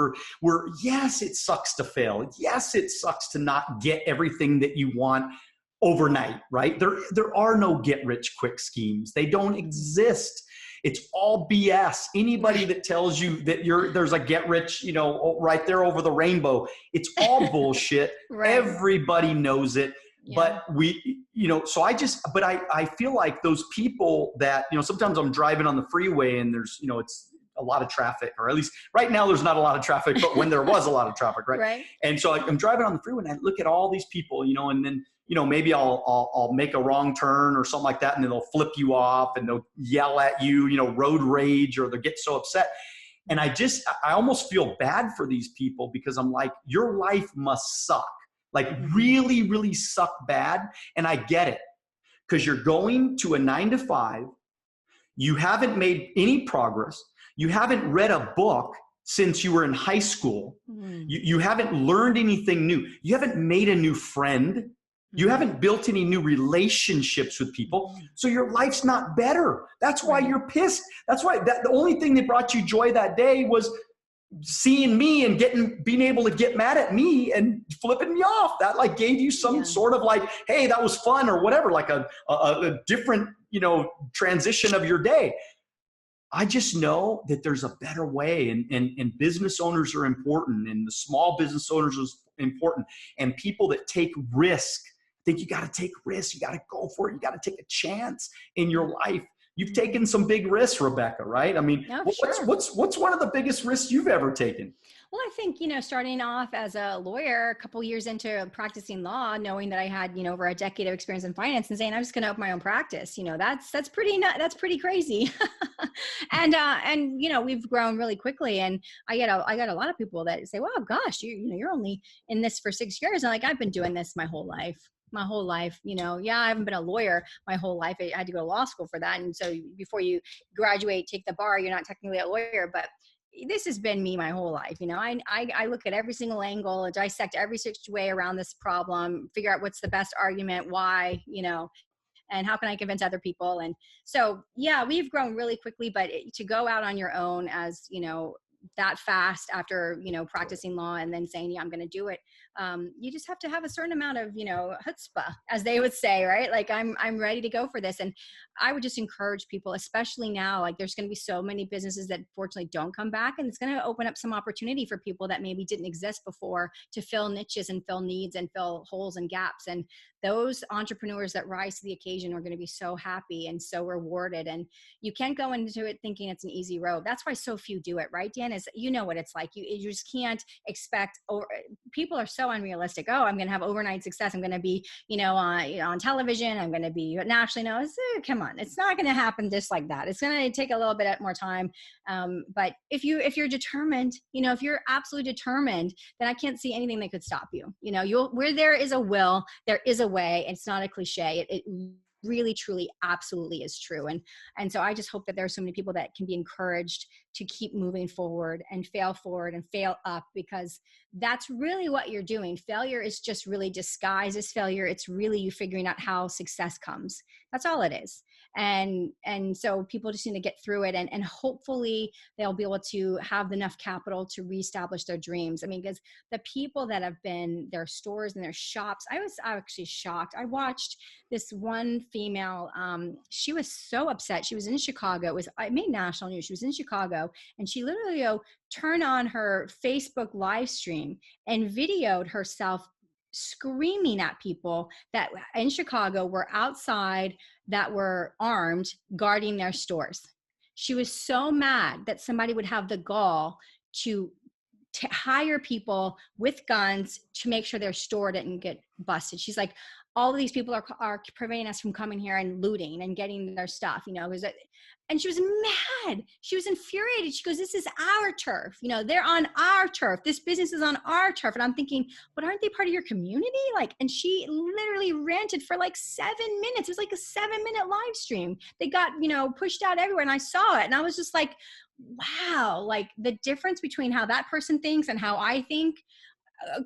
Yes, it sucks to fail. Yes, it sucks to not get everything that you want overnight, right? There are no get rich quick schemes. They don't exist. It's all BS. Anybody that tells you that there's a get rich, right there over the rainbow, it's all bullshit. Right. Everybody knows it. Yeah. But I feel like those people that, sometimes I'm driving on the freeway and there's, it's a lot of traffic, or at least right now there's not a lot of traffic, but when there was a lot of traffic, right? Right. And so I'm driving on the freeway and I look at all these people, and then, maybe I'll make a wrong turn or something like that. And then they'll flip you off and they'll yell at you, road rage, or they'll get so upset. And I almost feel bad for these people, because I'm like, your life must suck. Really, really suck bad. And I get it, because you're going to a 9-to-5. You haven't made any progress. You haven't read a book since you were in high school. Mm-hmm. You haven't learned anything new. You haven't made a new friend. Mm-hmm. You haven't built any new relationships with people. Mm-hmm. So your life's not better. That's why you're pissed. That's why the only thing that brought you joy that day was seeing me and being able to get mad at me and flipping me off. That gave you some sort of hey, that was fun, or whatever, a different, transition of your day. I just know that there's a better way, and business owners are important, and the small business owners is important, and people that take risk. I think you got to take risks. You got to go for it. You got to take a chance in your life. You've taken some big risks, Rebecca, right? I mean, what's one of the biggest risks you've ever taken? Well, I think, starting off as a lawyer, a couple years into practicing law, knowing that I had, over a decade of experience in finance, and saying, I'm just going to open my own practice, that's pretty crazy. And we've grown really quickly. And I got a lot of people that say, well, gosh, you're only in this for 6 years. And I've been doing this my whole life. I haven't been a lawyer my whole life. I had to go to law school for that. And so before you graduate, take the bar, you're not technically a lawyer, but this has been me my whole life. I look at every single angle, dissect every way around this problem, figure out what's the best argument, why, and how can I convince other people? And so, we've grown really quickly, but to go out on your own as, that fast after, practicing law and then saying, I'm going to do it. You just have to have a certain amount of, chutzpah, as they would say, right? Like I'm ready to go for this. And I would just encourage people, especially now, like there's going to be so many businesses that fortunately don't come back, and it's going to open up some opportunity for people that maybe didn't exist before to fill niches and fill needs and fill holes and gaps. And those entrepreneurs that rise to the occasion are going to be so happy and so rewarded. And you can't go into it thinking it's an easy road. That's why so few do it, right, Dan? Is what it's like. You just can't expect. People are so unrealistic. Oh, I'm going to have overnight success. I'm going to be, on television. I'm going to be nationally known. Come on, it's not going to happen just like that. It's going to take a little bit more time. But if you're determined, if you're absolutely determined, then I can't see anything that could stop you. Where there is a will, there is a way. It's not a cliche. It really, truly, absolutely is true. And so I just hope that there are so many people that can be encouraged to keep moving forward and fail up, because that's really what you're doing. Failure is just really disguised as failure. It's really you figuring out how success comes. That's all it is. And so people just need to get through it, and hopefully they'll be able to have enough capital to reestablish their dreams. I mean, because the people that have been their stores and their shops, I was actually shocked. I watched this one female, she was so upset. She was in Chicago. It made national news. She was in Chicago, and she literally turned on her Facebook live stream and videoed herself screaming at people that in Chicago were outside, that were armed, guarding their stores. She was so mad that somebody would have the gall to hire people with guns to make sure their store didn't get busted. She's like, all of these people are preventing us from coming here and looting and getting their stuff, and she was mad. She was infuriated. She goes, this is our turf. They're on our turf. This business is on our turf. And I'm thinking, but aren't they part of your community? And she literally ranted for 7 minutes. It was like a 7-minute live stream. They got, pushed out everywhere. And I saw it. And I was just like, wow, the difference between how that person thinks and how I think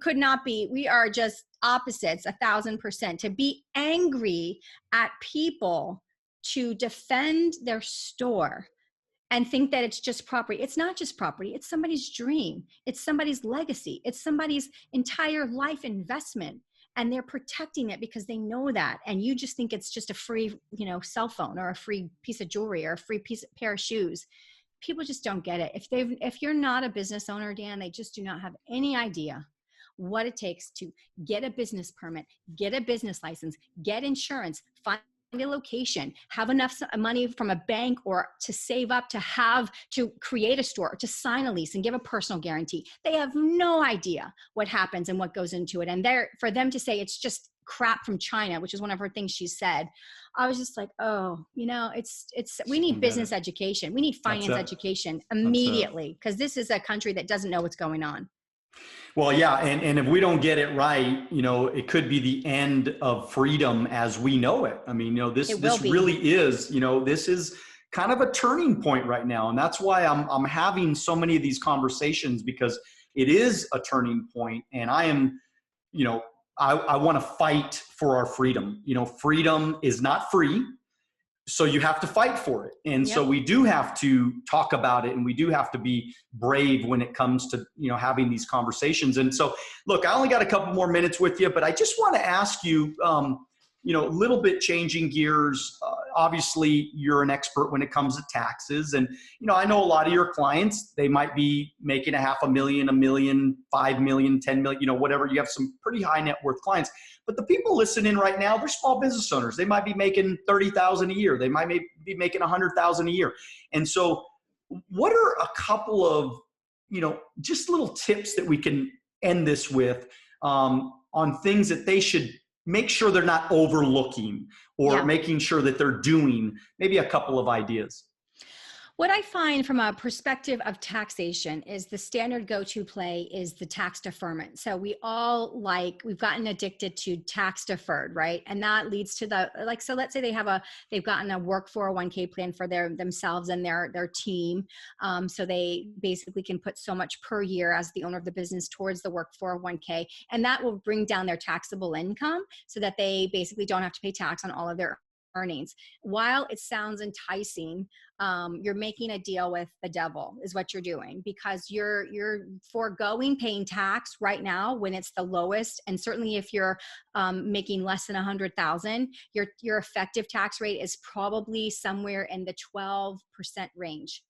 could not be. We are just opposites 1,000%. To be angry at people to defend their store and think that it's just property. It's not just property. It's somebody's dream. It's somebody's legacy. It's somebody's entire life investment. And they're protecting it because they know that. And you just think it's just a free, cell phone or a free piece of jewelry or a free pair of shoes. People just don't get it. If you're not a business owner, Dan, they just do not have any idea what it takes to get a business permit, get a business license, get insurance, find a location, have enough money from a bank or to save up to create a store, to sign a lease and give a personal guarantee. They have no idea what happens and what goes into it. And for them to say it's just crap from China, which is one of her things she said, I was just like, oh, we need business education. We need finance education immediately, because this is a country that doesn't know what's going on. Well, yeah. And if we don't get it right, it could be the end of freedom as we know it. I mean, this really is, this is kind of a turning point right now. And that's why I'm having so many of these conversations, because it is a turning point. And I am, I want to fight for our freedom. Freedom is not free. So you have to fight for it. And so we do have to talk about it, and we do have to be brave when it comes to, having these conversations. And so, look, I only got a couple more minutes with you, but I just want to ask you, a little bit changing gears. Obviously, you're an expert when it comes to taxes. And, I know a lot of your clients, they might be making $500,000, $1 million, $5 million, $10 million, whatever. You have some pretty high net worth clients. But the people listening right now, they're small business owners. They might be making $30,000 a year. They might be making $100,000 a year. And so what are a couple of, just little tips that we can end this with on things that they should make sure they're not overlooking or making sure that they're doing? Maybe a couple of ideas. What I find from a perspective of taxation is the standard go-to play is the tax deferment. So we've gotten addicted to tax deferred, right? And that leads to so let's say they've gotten a work 401k plan for themselves and their team. So they basically can put so much per year as the owner of the business towards the work 401k. And that will bring down their taxable income so that they basically don't have to pay tax on all of their earnings. While it sounds enticing, you're making a deal with the devil is what you're doing, because you're foregoing paying tax right now when it's the lowest. And certainly if you're making less than 100,000, your effective tax rate is probably somewhere in the 12% range,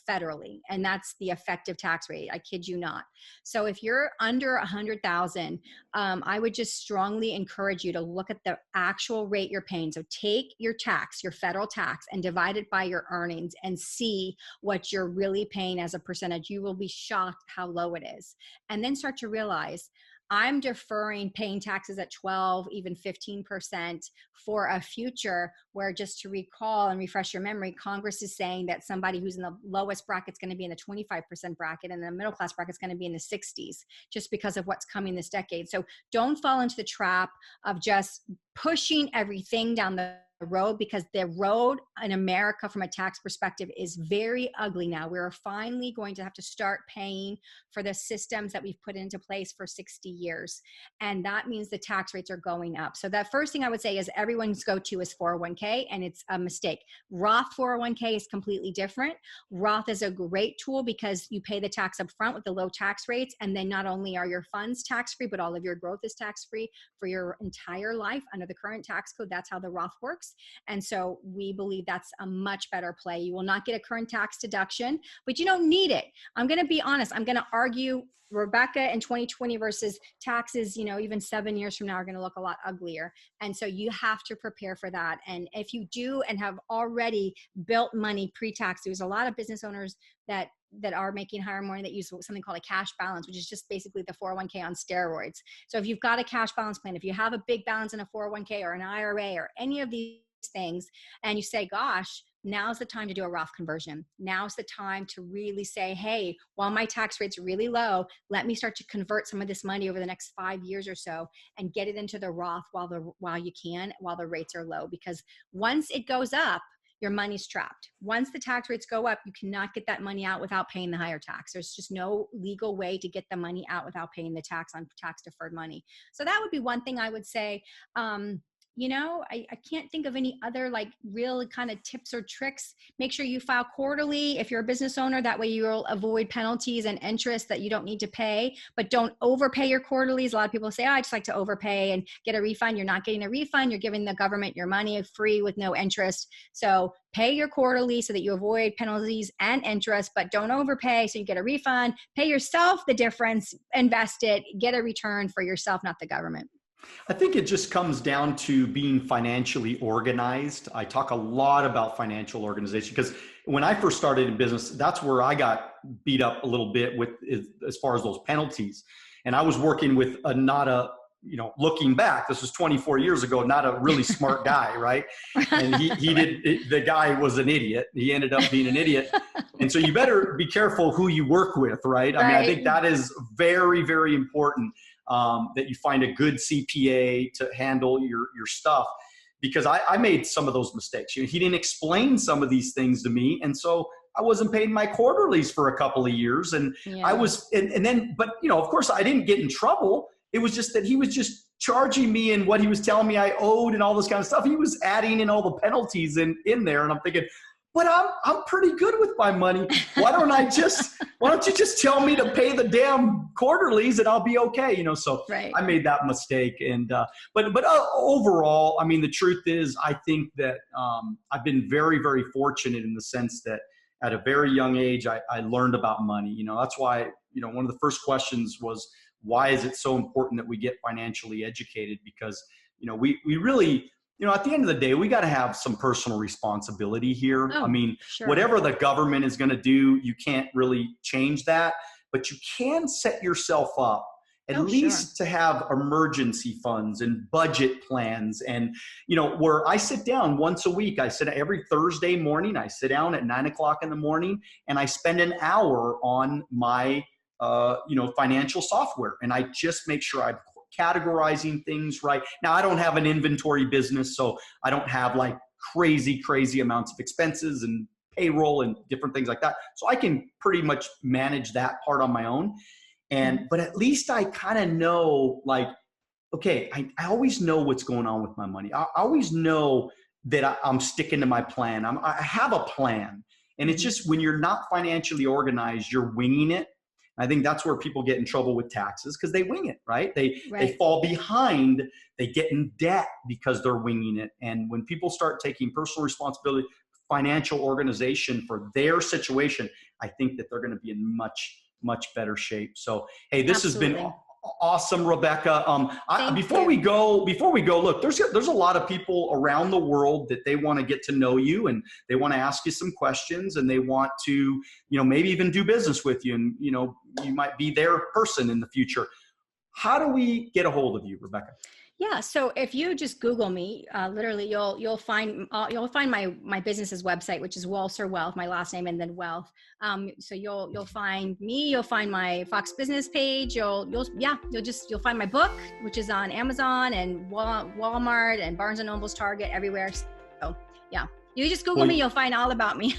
federally. And that's the effective tax rate. I kid you not. So if you're under 100,000, I would just strongly encourage you to look at the actual rate you're paying. So take your federal tax, and divide it by your earnings and see what you're really paying as a percentage. You will be shocked how low it is. And then start to realize, I'm deferring paying taxes at 12, even 15% for a future where, just to recall and refresh your memory, Congress is saying that somebody who's in the lowest bracket is going to be in the 25% bracket, and the middle class bracket is going to be in the 60s, just because of what's coming this decade. So don't fall into the trap of just pushing everything down the road, because the road in America from a tax perspective is very ugly now. We're finally going to have to start paying for the systems that we've put into place for 60 years. And that means the tax rates are going up. So that first thing I would say is everyone's go-to is 401k, and it's a mistake. Roth 401k is completely different. Roth is a great tool because you pay the tax up front with the low tax rates. And then not only are your funds tax-free, but all of your growth is tax-free for your entire life under the current tax code. That's how the Roth works. And so we believe that's a much better play. You will not get a current tax deduction, but you don't need it. I'm going to be honest. I'm going to argue Rebecca in 2020 versus taxes, even 7 years from now, are going to look a lot uglier. And so you have to prepare for that. And if you do and have already built money pre-tax, there's a lot of business owners that are making higher money that use something called a cash balance, which is just basically the 401k on steroids. So if you've got a cash balance plan, if you have a big balance in a 401k or an IRA or any of these things, and you say, gosh, now's the time to do a Roth conversion. Now's the time to really say, hey, while my tax rate's really low, let me start to convert some of this money over the next 5 years or so and get it into the Roth while the rates are low. Because once it goes up, your money's trapped. Once the tax rates go up, you cannot get that money out without paying the higher tax. There's just no legal way to get the money out without paying the tax on tax deferred money. So that would be one thing I would say. I can't think of any other real kind of tips or tricks. Make sure you file quarterly if you're a business owner. That way you'll avoid penalties and interest that you don't need to pay, but don't overpay your quarterlies. A lot of people say, I just like to overpay and get a refund. You're not getting a refund. You're giving the government your money free with no interest. So pay your quarterly so that you avoid penalties and interest, but don't overpay so you get a refund. Pay yourself the difference, invest it, get a return for yourself, not the government. I think it just comes down to being financially organized. I talk a lot about financial organization because when I first started in business, that's where I got beat up a little bit with as far as those penalties. And I was working with looking back, this was 24 years ago, not a really smart guy, right? And the guy was an idiot. He ended up being an idiot. And so you better be careful who you work with, right? I mean, I think that is very, very important. That you find a good CPA to handle your stuff, because I made some of those mistakes. He didn't explain some of these things to me. And so I wasn't paying my quarterlies for a couple of years. And but of course I didn't get in trouble. It was just that he was just charging me and what he was telling me I owed and all this kind of stuff. He was adding in all the penalties in there. And I'm thinking, but I'm pretty good with my money. Why don't you just tell me to pay the damn quarterlies and I'll be okay? So Right. I made that mistake. And, but overall, I mean, the truth is, I think that I've been very, very fortunate in the sense that at a very young age, I learned about money. That's why, one of the first questions was, why is it so important that we get financially educated? Because, we really, at the end of the day, we got to have some personal responsibility here. Oh, I mean, sure. whatever the government is going to do, you can't really change that, but you can set yourself up at least to have emergency funds and budget plans. And, where I sit down once a week, every Thursday morning, I sit down at 9:00 in the morning and I spend an hour on my, financial software. And I just make sure I'm categorizing things right. Now, I don't have an inventory business, so I don't have like crazy amounts of expenses and payroll and different things like that. So I can pretty much manage that part on my own. But at least I kind of know, like, okay, I always know what's going on with my money. I always know that I'm sticking to my plan. I have a plan. And it's just when you're not financially organized, you're winging it. I think that's where people get in trouble with taxes, because they wing it, right? They fall behind, they get in debt because they're winging it. And when people start taking personal responsibility, financial organization for their situation, I think that they're going to be in much better shape. So, hey, this has been awesome, Rebecca. Before we go, look, there's a lot of people around the world that they want to get to know you, and they want to ask you some questions, and they want to, maybe even do business with you, and you might be their person in the future. How do we get a hold of you, Rebecca? Yeah. So if you just Google me, literally you'll find my business's website, which is Walser Wealth, my last name and then Wealth. So you'll find me, you'll find my Fox Business page. You'll find my book, which is on Amazon and Walmart and Barnes and Noble's, Target, everywhere. So yeah, you just Google me, you'll find all about me.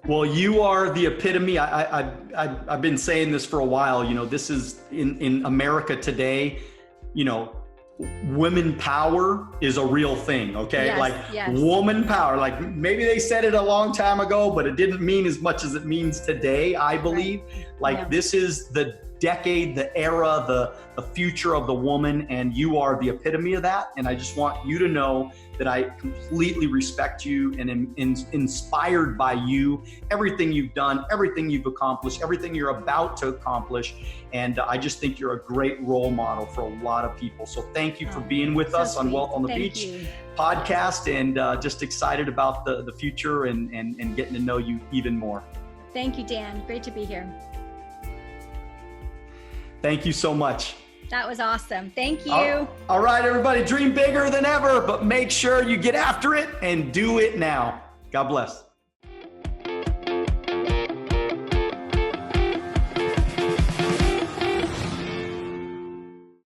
Well, you are the epitome. I've been saying this for a while. This is in America today. Women power is a real thing. Okay. Yes. Woman power, like maybe they said it a long time ago, but it didn't mean as much as it means today, I believe. This is the decade, the era, the future of the woman, and you are the epitome of that. And I just want you to know that I completely respect you and am inspired by you, everything you've done, everything you've accomplished, everything you're about to accomplish. And I just think you're a great role model for a lot of people. So thank you for being with us on Wealth on the Beach podcast, and just excited about the future and getting to know you even more. Thank you, Dan. Great to be here. Thank you so much. That was awesome. Thank you. All right, everybody, dream bigger than ever, but make sure you get after it and do it now. God bless.